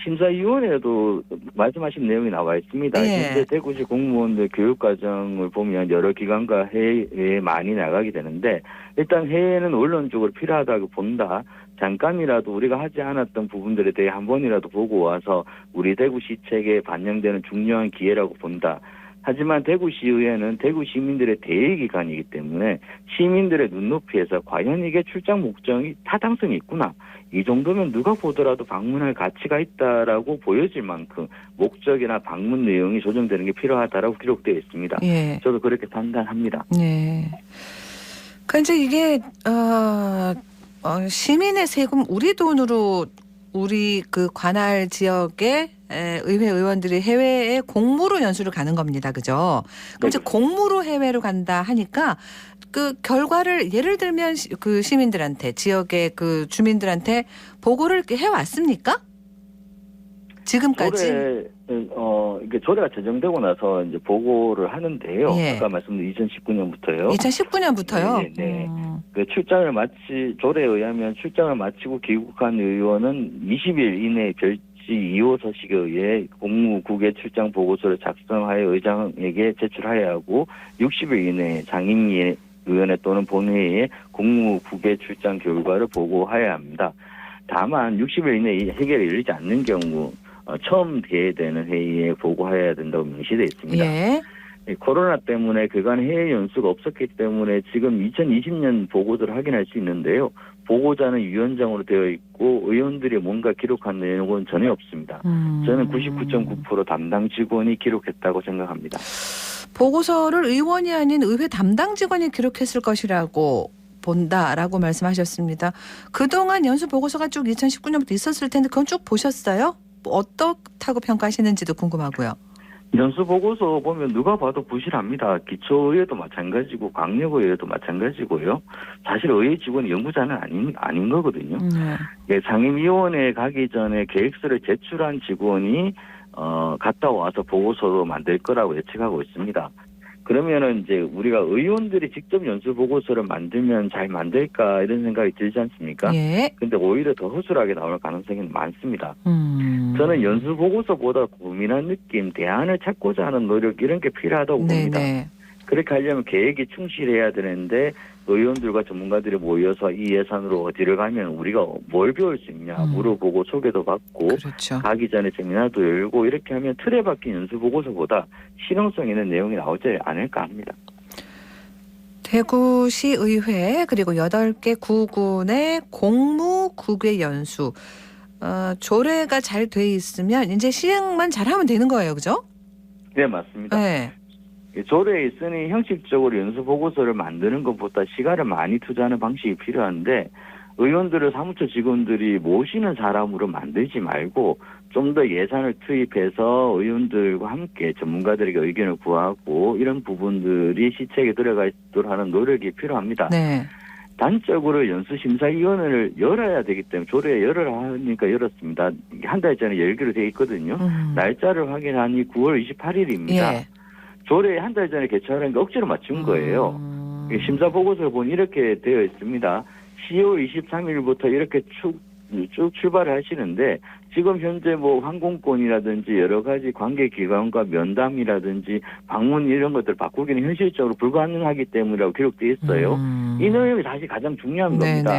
심사위원회도 말씀하신 내용이 나와 있습니다. 네. 현재 대구시 공무원들 교육과정을 보면 여러 기관과 해외에 많이 나가게 되는데 일단 해외는 원론적으로 필요하다고 본다. 잠깐이라도 우리가 하지 않았던 부분들에 대해 한 번이라도 보고 와서 우리 대구시 책에 반영되는 중요한 기회라고 본다. 하지만 대구시의회는 대구 시민들의 대의기관이기 때문에 시민들의 눈높이에서 과연 이게 출장 목적이 타당성이 있구나. 이 정도면 누가 보더라도 방문할 가치가 있다라고 보여질 만큼 목적이나 방문 내용이 조정되는 게 필요하다라고 기록되어 있습니다. 예. 저도 그렇게 판단합니다. 네. 그러니까 이제 이게 시민의 세금 우리 돈으로 우리 그 관할 지역에 의회 의원들이 해외에 공무로 연수를 가는 겁니다. 그죠? 그럼 이제 공무로 해외로 간다 하니까 그 결과를 예를 들면 그 시민들한테 지역의 그 주민들한테 보고를 이렇게 해왔습니까? 지금까지? 이게 조례가 제정되고 나서 이제 보고를 하는데요. 예. 아까 말씀드린 2019년부터요. 2019년부터요? 네. 그 조례에 의하면 출장을 마치고 귀국한 의원은 20일 이내에 별지 2호 서식에 의해 공무국의 출장 보고서를 작성하여 의장에게 제출하여야 하고 60일 이내에 상임위원회 또는 본회의에 공무국의 출장 결과를 보고하여야 합니다. 다만 60일 이내에 해결이 이르지 않는 경우 처음 개회되는 회의에 보고해야 된다고 명시되어 있습니다. 예. 코로나 때문에 그간 해외 연수가 없었기 때문에 지금 2020년 보고서를 확인할 수 있는데요. 보고자는 위원장으로 되어 있고 의원들이 뭔가 기록한 내용은 전혀 없습니다. 저는 99.9% 담당 직원이 기록했다고 생각합니다. 보고서를 의원이 아닌 의회 담당 직원이 기록했을 것이라고 본다라고 말씀하셨습니다. 그동안 연수 보고서가 쭉 2019년부터 있었을 텐데 그건 쭉 보셨어요? 어떻다고 평가하시는지도 궁금하고요. 연수 보고서 보면 누가 봐도 부실합니다. 기초의회도 마찬가지고 광역의회도 마찬가지고요. 사실 의회 직원이 연구자는 아닌 거거든요. 예, 상임위원회에 가기 전에 계획서를 제출한 직원이 갔다 와서 보고서로 만들 거라고 예측하고 있습니다. 그러면은 이제 우리가 의원들이 직접 연수 보고서를 만들면 잘 만들까 이런 생각이 들지 않습니까? 예. 근데 오히려 더 허술하게 나올 가능성이 많습니다. 저는 연수 보고서보다 고민한 느낌, 대안을 찾고자 하는 노력 이런 게 필요하다고 봅니다. 그렇게 하려면 계획이 충실해야 되는데 의원들과 전문가들이 모여서 이 예산으로 어디를 가면 우리가 뭘 배울 수 있냐 물어보고 소개도 받고 가기 전에 세미나도 열고 이렇게 하면 틀에 박힌 연수 보고서보다 실용성 있는 내용이 나오지 않을까 합니다. 대구시의회 그리고 8개 구군의 공무국외 연수 조례가 잘 돼 있으면 이제 시행만 잘하면 되는 거예요. 그죠? 네, 맞습니다. 네. 조례에 있으니 형식적으로 연수 보고서를 만드는 것보다 시간을 많이 투자하는 방식이 필요한데 의원들을 사무처 직원들이 모시는 사람으로 만들지 말고 좀 더 예산을 투입해서 의원들과 함께 전문가들에게 의견을 구하고 이런 부분들이 시책에 들어가 있도록 하는 노력이 필요합니다. 네. 단적으로 연수심사위원회를 열어야 되기 때문에 조례에 열어라 하니까 열었습니다. 한 달 전에 열기로 되어 있거든요. 날짜를 확인하니 9월 28일입니다. 예. 조례에 한 달 전에 개최하라는 게 억지로 맞춘 거예요. 심사 보고서를 보니 이렇게 되어 있습니다. 10월 23일부터 이렇게 쭉 출발을 하시는데 지금 현재 뭐 항공권이라든지 여러 가지 관계기관과 면담이라든지 방문 이런 것들 바꾸기는 현실적으로 불가능하기 때문이라고 기록되어 있어요. 이 내용이 사실 가장 중요한 겁니다.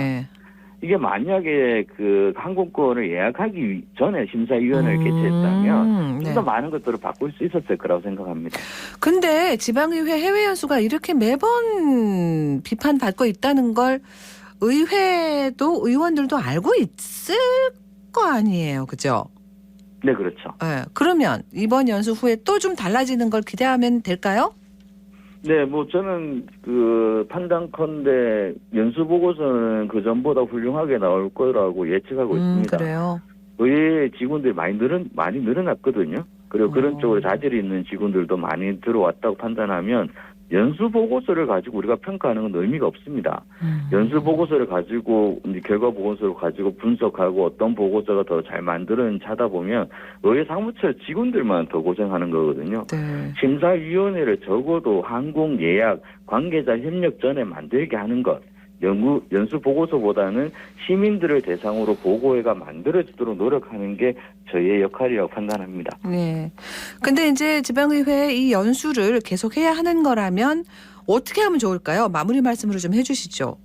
이게 만약에 그 항공권을 예약하기 전에 심사위원회를 개최했다면 좀 더 많은 것들을 바꿀 수 있었을 거라고 생각합니다. 근데 지방의회 해외 연수가 이렇게 매번 비판받고 있다는 걸 의회도 의원들도 알고 있을 거 아니에요. 그죠? 네, 그렇죠. 네, 그러면 이번 연수 후에 또 좀 달라지는 걸 기대하면 될까요? 네, 뭐 저는 그 판단컨대 연수 보고서는 그 전보다 훌륭하게 나올 거라고 예측하고 있습니다. 그래요. 의회 직원들이 많이 늘어났거든요. 그리고 그런 쪽으로 자질이 있는 직원들도 많이 들어왔다고 판단하면 연수 보고서를 가지고 우리가 평가하는 건 의미가 없습니다. 연수 보고서를 가지고 이제 결과 보고서를 가지고 분석하고 어떤 보고서가 더 잘 만들어는지 하다 보면 의회 사무처 직원들만 더 고생하는 거거든요. 심사위원회를 적어도 항공 예약 관계자 협력 전에 만들게 하는 것. 연수 보고서보다는 시민들을 대상으로 보고회가 만들어지도록 노력하는 게 저희의 역할이라고 판단합니다. 네. 근데 이제 지방의회 이 연수를 계속해야 하는 거라면 어떻게 하면 좋을까요? 마무리 말씀으로 좀 해주시죠.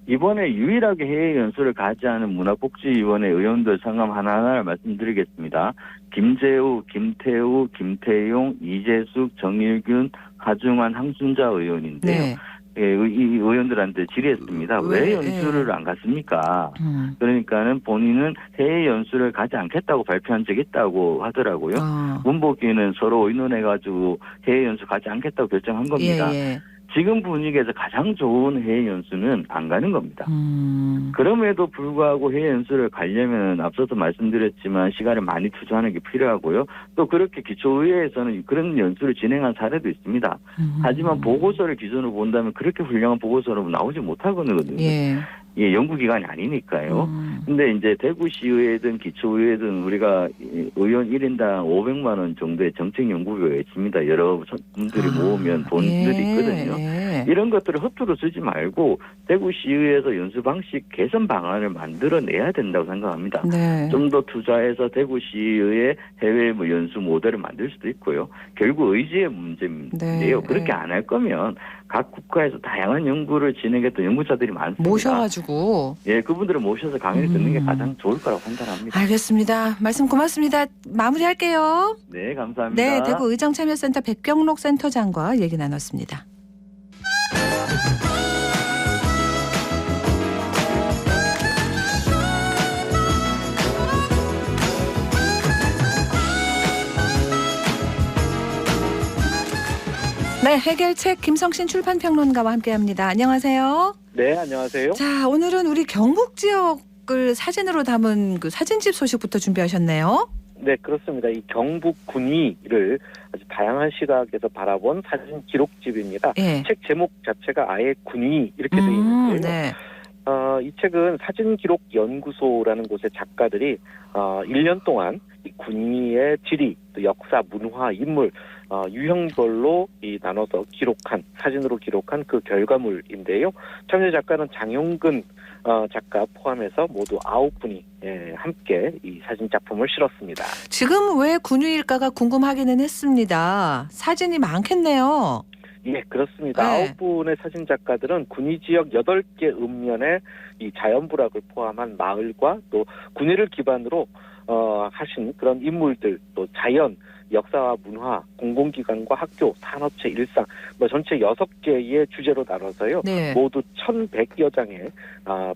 이번에 유일하게 해외 연수를 가지 않은 문화복지위원회 의원들 성함 하나하나 말씀드리겠습니다. 김재우, 김태우, 김태용, 이재숙, 정일균, 하중환, 항순자 의원인데요. 네. 예, 이 의원들한테 질의했습니다. 왜 연수를 안 갔습니까? 그러니까는 본인은 해외 연수를 가지 않겠다고 발표한 적이 있다고 하더라고요. 문복위는 서로 의논해가지고 해외 연수 가지 않겠다고 결정한 겁니다. 지금 분위기에서 가장 좋은 해외 연수는 안 가는 겁니다. 그럼에도 불구하고 해외 연수를 가려면 앞서서 말씀드렸지만 시간을 많이 투자하는 게 필요하고요. 또 그렇게 기초의회에서는 그런 연수를 진행한 사례도 있습니다. 하지만 보고서를 기준으로 본다면 그렇게 훌륭한 보고서는 나오지 못하거든요. 예, 연구기관이 아니니까요. 근데 이제 대구시의회든 기초의회든 우리가 의원 1인당 500만 원 정도의 정책연구비가 있습니다. 여러 분들이 모으면 돈들이 있거든요. 네. 이런 것들을 허투루 쓰지 말고 대구시의회에서 연수 방식 개선 방안을 만들어내야 된다고 생각합니다. 네. 좀 더 투자해서 대구시의회 해외 연수 모델을 만들 수도 있고요. 결국 의지의 문제인데요. 네. 그렇게 안 할 거면 각 국가에서 다양한 연구를 진행했던 연구자들이 많습니다. 모셔가지고. 예, 그분들을 모셔서 강의를 듣는 게 가장 좋을 거라고 판단합니다. 알겠습니다. 말씀 고맙습니다. 마무리할게요. 네, 감사합니다. 네, 대구 의정참여센터 백경록 센터장과 얘기 나눴습니다. 네, 해결책 김성신 출판평론가와 함께합니다. 안녕하세요. 네, 안녕하세요. 자, 오늘은 우리 경북 지역을 사진으로 담은 그 사진집 소식부터 준비하셨네요. 네, 그렇습니다. 이 경북 군위를 아주 다양한 시각에서 바라본 사진 기록집입니다. 예. 책 제목 자체가 아예 군위 이렇게 되어 있는데요. 네. 이 책은 사진기록연구소라는 곳의 작가들이 1년 동안 이 군위의 지리, 또 역사, 문화, 인물 유형별로 나눠서 사진으로 기록한 그 결과물인데요. 참여 작가는 장용근 작가 포함해서 모두 9분이 함께 이 사진 작품을 실었습니다. 지금 왜 군위일까가 궁금하기는 했습니다. 사진이 많겠네요. 예, 그렇습니다. 네. 9분의 사진 작가들은 군위 지역 8개 읍면의 이 자연부락을 포함한 마을과 또 군위를 기반으로 하신 그런 인물들, 또 자연, 역사와 문화, 공공기관과 학교, 산업체, 일상, 전체 6개의 주제로 나눠서요. 네. 모두 1,100여 장의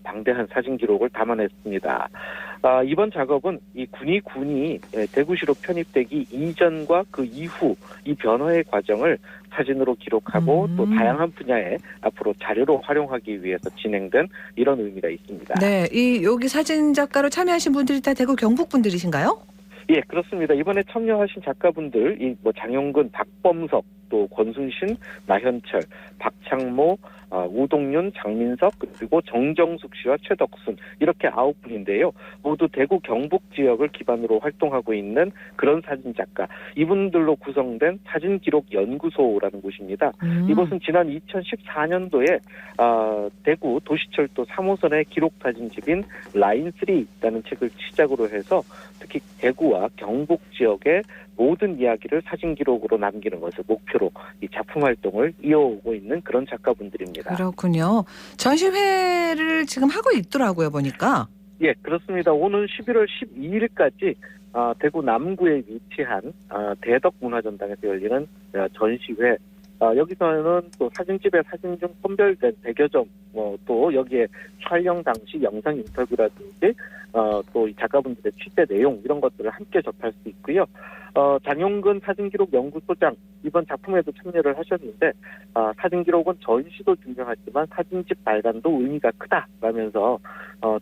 방대한 사진 기록을 담아냈습니다. 이번 작업은 이 군이 대구시로 편입되기 이전과 그 이후 이 변화의 과정을 사진으로 기록하고 또 다양한 분야에 앞으로 자료로 활용하기 위해서 진행된 이런 의미가 있습니다. 네, 여기 사진 작가로 참여하신 분들이 다 대구 경북 분들이신가요? 예, 그렇습니다. 이번에 참여하신 작가분들, 장용근, 박범석, 또 권순신, 나현철, 박창모, 우동윤, 장민석, 그리고 정정숙 씨와 최덕순 이렇게 9분인데요. 모두 대구 경북 지역을 기반으로 활동하고 있는 그런 사진 작가. 이분들로 구성된 사진기록연구소라는 곳입니다. 이곳은 지난 2014년도에 대구 도시철도 3호선의 기록사진집인 라인3라는 책을 시작으로 해서 특히 대구와 경북 지역의 모든 이야기를 사진 기록으로 남기는 것을 목표로 이 작품 활동을 이어오고 있는 그런 작가분들입니다. 그렇군요. 전시회를 지금 하고 있더라고요, 보니까. 예, 그렇습니다. 오는 11월 12일까지 대구 남구에 위치한 대덕문화전당에서 열리는 전시회. 여기서는 또 사진집의 사진 중 선별된 100여 점, 또 여기에 촬영 당시 영상 인터뷰라든지 또 이 작가분들의 취재 내용 이런 것들을 함께 접할 수 있고요. 장용근 사진기록연구소장 이번 작품에도 참여를 하셨는데 사진기록은 전시도 중요하지만 사진집 발간도 의미가 크다라면서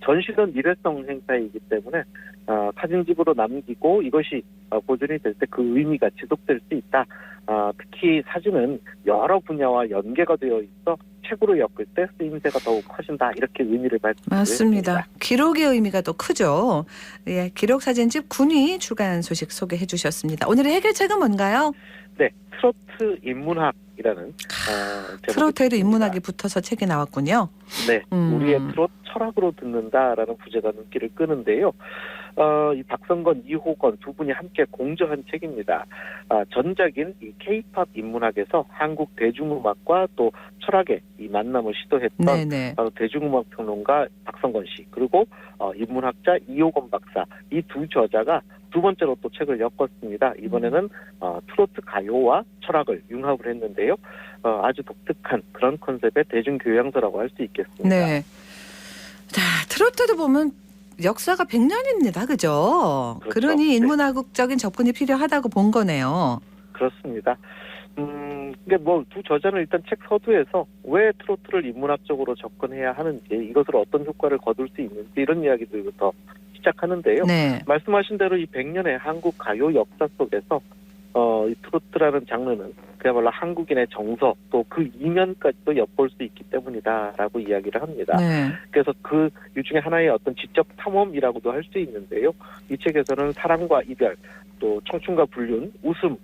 전시는 일회성 행사이기 때문에 사진집으로 남기고 이것이 보존이 될 때 그 의미가 지속될 수 있다. 특히 사진은 여러 분야와 연계가 되어 있어 책으로 엮을 때 쓰임새가 더욱 커진다. 이렇게 의미를 말씀드렸습니다. 맞습니다. 기록의 의미가 더 크죠. 예, 기록사진집 군위 출간 소식 소개해 주셨습니다. 오늘의 해결책은 뭔가요? 네, 트로트 인문학이라는 트로트에도 인문학이 붙어서 책이 나왔군요. 네, 우리의 트롯 철학으로 듣는다라는 부제가 눈길을 끄는데요. 이 박성건, 이호건 두 분이 함께 공저한 책입니다. 전작인 이 K-팝 인문학에서 한국 대중음악과 또 철학의 이 만남을 시도했던 대중음악 평론가 박성건 씨 그리고 인문학자 이호건 박사 이 두 저자가 두 번째로 또 책을 엮었습니다. 이번에는 트로트 가요와 철학을 융합을 했는데요. 아주 독특한 그런 컨셉의 대중교양서라고 할 수 있겠습니다. 네. 자, 트로트도 보면 역사가 100년입니다. 그죠? 그렇죠. 그러니 인문학적인 접근이 필요하다고 본 거네요. 그렇습니다. 근데 두 저자는 일단 책 서두에서 왜 트로트를 인문학적으로 접근해야 하는지 이것으로 어떤 효과를 거둘 수 있는지 이런 이야기들부터 시작하는데요. 네. 말씀하신 대로 이 100년의 한국 가요 역사 속에서 이 트로트라는 장르는 그야말로 한국인의 정서 또 그 이면까지도 엿볼 수 있기 때문이다라고 이야기를 합니다. 네. 그래서 그 중에 하나의 어떤 지적 탐험이라고도 할 수 있는데요. 이 책에서는 사랑과 이별, 또 청춘과 불륜, 웃음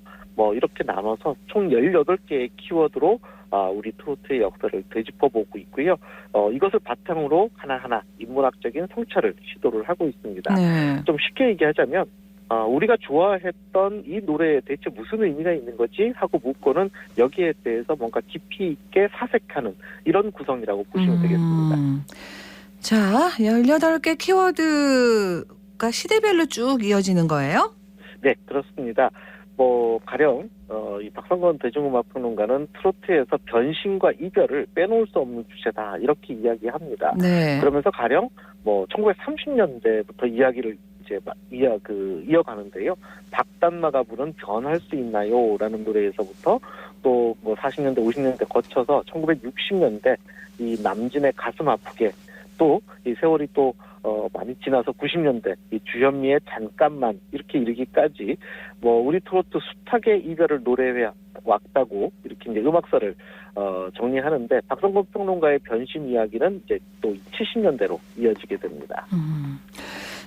이렇게 나눠서 총 18개의 키워드로 우리 트로트의 역사를 되짚어보고 있고요. 이것을 바탕으로 하나하나 인문학적인 성찰을 시도를 하고 있습니다. 네. 좀 쉽게 얘기하자면 우리가 좋아했던 이 노래에 대체 무슨 의미가 있는 거지 하고 묻고는 여기에 대해서 뭔가 깊이 있게 사색하는 이런 구성이라고 보시면 되겠습니다. 자, 18개 키워드가 시대별로 쭉 이어지는 거예요? 네, 그렇습니다. 가령 이 박성건 대중음악평론가는 트로트에서 변심과 이별을 빼놓을 수 없는 주제다 이렇게 이야기합니다. 네. 그러면서 가령 1930년대부터 이야기를 이제 이어가는데요. 박단마가 부른 변할 수 있나요라는 노래에서부터 또 40년대, 50년대 거쳐서 1960년대 이 남진의 가슴 아프게 또 이 세월이 또 많이 지나서 90년대 이 주현미의 잠깐만 이렇게 이르기까지 우리 트로트 숱하게 이별을 노래해 왔다고 이렇게 이제 음악사를 정리하는데 박성건 평론가의 변심 이야기는 이제 또 70년대로 이어지게 됩니다.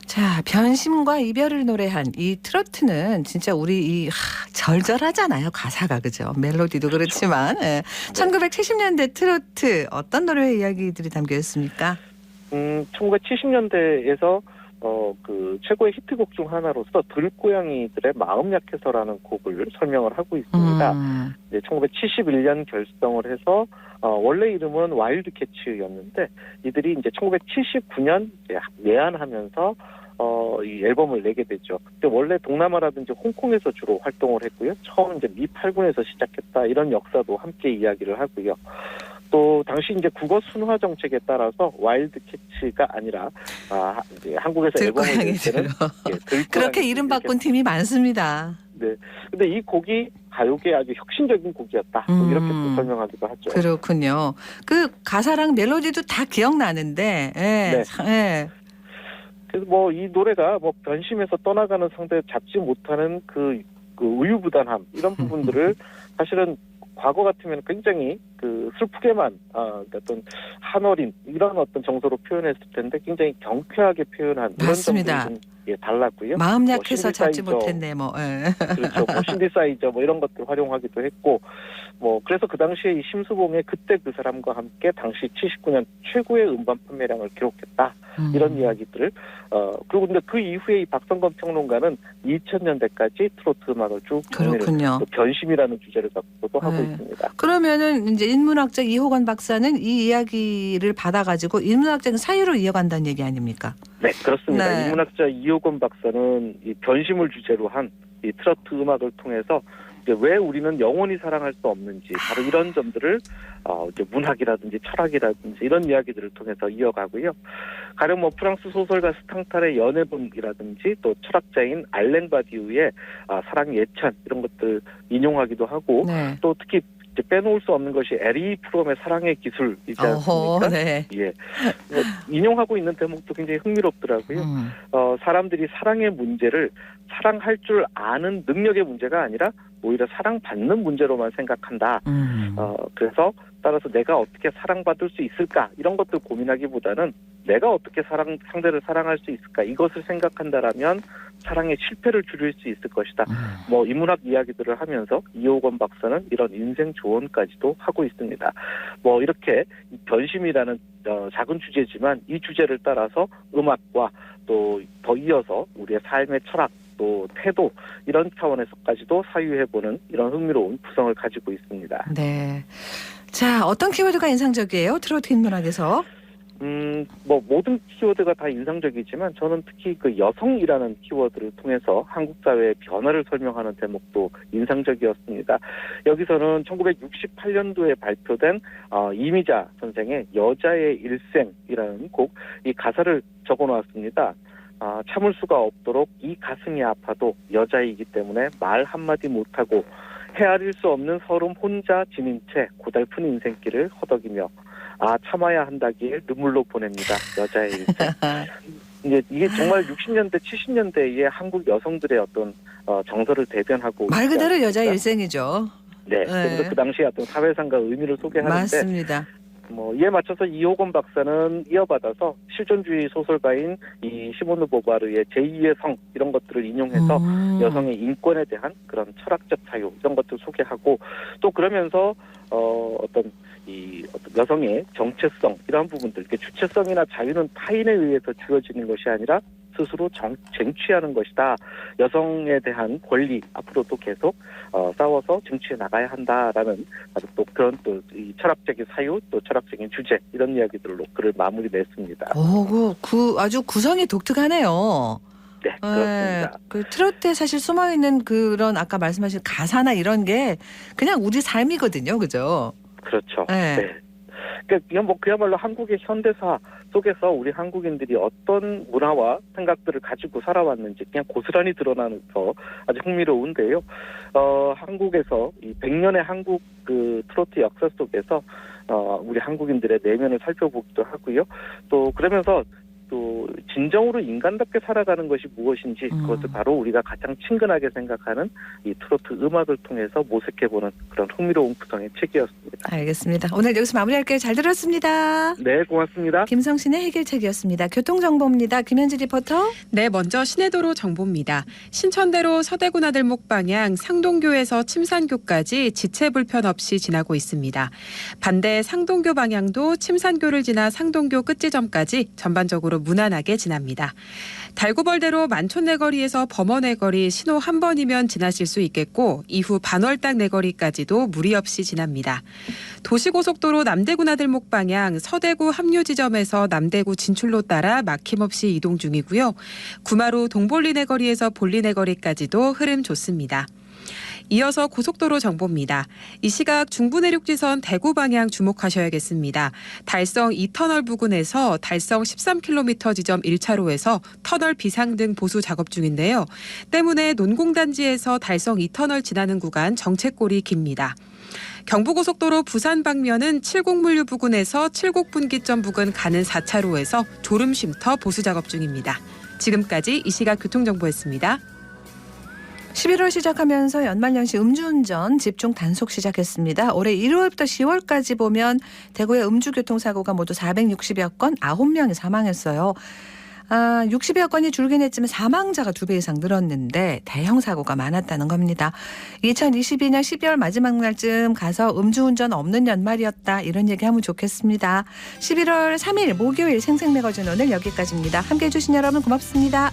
자, 변심과 이별을 노래한 이 트로트는 진짜 우리 절절하잖아요. 가사가 그죠? 멜로디도 그렇지만 1970년대 트로트 어떤 노래의 이야기들이 담겨 있습니까? 1970년대에서 그 최고의 히트곡 중 하나로서 들고양이들의 마음 약해서라는 곡을 설명을 하고 있습니다. 1971년 결성을 해서 원래 이름은 와일드 캐치였는데 이들이 이제 1979년 내한하면서 이 앨범을 내게 되죠. 근데 원래 동남아라든지 홍콩에서 주로 활동을 했고요. 처음 이제 미 8군에서 시작했다 이런 역사도 함께 이야기를 하고요. 또 당시 이제 국어 순화 정책에 따라서 와일드 캐치가 아니라 이제 한국에서 앨범을 낼 때는 그렇게 이름 바꾼 팀이 많습니다. 네. 근데 이 곡이 가요계 아주 혁신적인 곡이었다. 이렇게 또 설명하기도 하죠. 그렇군요. 그 가사랑 멜로디도 다 기억나는데. 네. 그래서 이 노래가 변심해서 떠나가는 상대를 잡지 못하는 그 우유부단함 이런 부분들을 사실은 과거 같으면 굉장히 슬프게만 어떤 한어린 이런 어떤 정서로 표현했을 텐데 굉장히 경쾌하게 표현한 이런 점들이 달랐고요. 마음 약해서 잡지 못했네 그렇죠. 신디사이저 이런 것들 활용하기도 했고 그래서 그 당시에 이 심수봉의 그때 그 사람과 함께 당시 79년 최고의 음반 판매량을 기록했다. 이런 이야기들을 그리고 근데 그 이후에 이 박성건 평론가는 2000년대까지 트로트 음악을 쭉 그렇군요. 변심이라는 주제를 갖고도 하고 있습니다. 그러면은 이제 인문학자 이호건 박사는 이 이야기를 받아가지고 인문학적인 사유로 이어간다는 얘기 아닙니까? 네, 그렇습니다. 네. 인문학자 이호건 박사는 이 변심을 주제로 한 이 트로트 음악을 통해서 이제 왜 우리는 영원히 사랑할 수 없는지 바로 이런 점들을 이제 문학이라든지 철학이라든지 이런 이야기들을 통해서 이어가고요. 가령 프랑스 소설가 스탕탈의 연애본이라든지 또 철학자인 알랭 바디우의 사랑 예찬 이런 것들 인용하기도 하고 또 특히 이제 빼놓을 수 없는 것이 에리 프롬의 사랑의 기술이지 않습니까? 네. 예. 인용하고 있는 대목도 굉장히 흥미롭더라고요. 사람들이 사랑의 문제를 사랑할 줄 아는 능력의 문제가 아니라 오히려 사랑받는 문제로만 생각한다. 그래서 따라서 내가 어떻게 사랑받을 수 있을까 이런 것들 고민하기보다는 내가 어떻게 상대를 사랑할 수 있을까 이것을 생각한다라면 사랑의 실패를 줄일 수 있을 것이다. 인문학 이야기들을 하면서 이호건 박사는 이런 인생 조언까지도 하고 있습니다. 이렇게 변심이라는 작은 주제지만 이 주제를 따라서 음악과 또 더 이어서 우리의 삶의 철학 또 태도 이런 차원에서까지도 사유해보는 이런 흥미로운 구성을 가지고 있습니다. 네. 자, 어떤 키워드가 인상적이에요? 트로트 인문학에서? 모든 키워드가 다 인상적이지만 저는 특히 그 여성이라는 키워드를 통해서 한국 사회의 변화를 설명하는 대목도 인상적이었습니다. 여기서는 1968년도에 발표된 이미자 선생의 여자의 일생이라는 곡, 이 가사를 적어놓았습니다. 참을 수가 없도록 이 가슴이 아파도 여자이기 때문에 말 한마디 못하고 헤아릴 수 없는 서름 혼자 지닌 채 고달픈 인생길을 허덕이며 참아야 한다기에 눈물로 보냅니다. 여자의 일생. 이게 정말 60년대, 70년대의 한국 여성들의 어떤 정서를 대변하고 말 그대로 여자의 일생이죠. 네. 그래서 그 당시에 어떤 사회상과 의미를 소개하는데 맞습니다. 이에 맞춰서 이호건 박사는 이어받아서 실존주의 소설가인 이 시모누 보바르의 제2의 성 이런 것들을 인용해서 여성의 인권에 대한 그런 철학적 자유 이런 것들 소개하고 또 그러면서 어떤 여성의 정체성 이러한 부분들, 주체성이나 자유는 타인에 의해서 주어지는 것이 아니라 스스로 쟁취하는 것이다. 여성에 대한 권리 앞으로도 계속 싸워서 쟁취해 나가야 한다라는 또 그런 또 이 철학적인 사유, 또 철학적인 주제 이런 이야기들로 글을 마무리 냈습니다. 그 아주 구성이 독특하네요. 네, 그렇습니다. 그 트로트에 사실 숨어 있는 그런 아까 말씀하신 가사나 이런 게 그냥 우리 삶이거든요, 그죠? 그렇죠. 네. 네. 그야말로 한국의 현대사 속에서 우리 한국인들이 어떤 문화와 생각들을 가지고 살아왔는지 그냥 고스란히 드러나서 아주 흥미로운데요. 한국에서 이 100년의 한국 그 트로트 역사 속에서 우리 한국인들의 내면을 살펴보기도 하고요. 또 그러면서 또 진정으로 인간답게 살아가는 것이 무엇인지 그것을 바로 우리가 가장 친근하게 생각하는 이 트로트 음악을 통해서 모색해보는 그런 흥미로운 구성의 책이었습니다. 알겠습니다. 오늘 여기서 마무리할게요. 잘 들었습니다. 네, 고맙습니다. 김성신의 해결책이었습니다. 교통정보입니다. 김현지 리포터. 네, 먼저 시내도로 정보입니다. 신천대로 서대구 나들목 방향 상동교에서 침산교까지 지체 불편 없이 지나고 있습니다. 반대 상동교 방향도 침산교를 지나 상동교 끝지점까지 전반적으로 무난하게 지납니다. 달구벌대로 만촌내거리에서 범어내거리 신호 한 번이면 지나실 수 있겠고 이후 반월당 내거리까지도 무리 없이 지납니다. 도시고속도로 남대구 나들목 방향 서대구 합류 지점에서 남대구 진출로 따라 막힘없이 이동 중이고요. 구마로 동볼리 내거리에서 볼리 내거리까지도 흐름 좋습니다. 이어서 고속도로 정보입니다. 이 시각 중부내륙지선 대구 방향 주목하셔야겠습니다. 달성 2터널 부근에서 달성 13km 지점 1차로에서 터널 비상등 보수 작업 중인데요. 때문에 논공단지에서 달성 2터널 지나는 구간 정체골이 깁니다. 경부고속도로 부산 방면은 칠곡물류 부근에서 칠곡분기점 부근 가는 4차로에서 졸음쉼터 보수 작업 중입니다. 지금까지 이 시각 교통정보였습니다. 11월 시작하면서 연말연시 음주운전 집중 단속 시작했습니다. 올해 1월부터 10월까지 보면 대구의 음주교통사고가 모두 460여 건, 9명이 사망했어요. 60여 건이 줄긴 했지만 사망자가 2배 이상 늘었는데 대형 사고가 많았다는 겁니다. 2022년 12월 마지막 날쯤 가서 음주운전 없는 연말이었다 이런 얘기하면 좋겠습니다. 11월 3일 목요일 생생매거진 오늘 여기까지입니다. 함께해 주신 여러분 고맙습니다.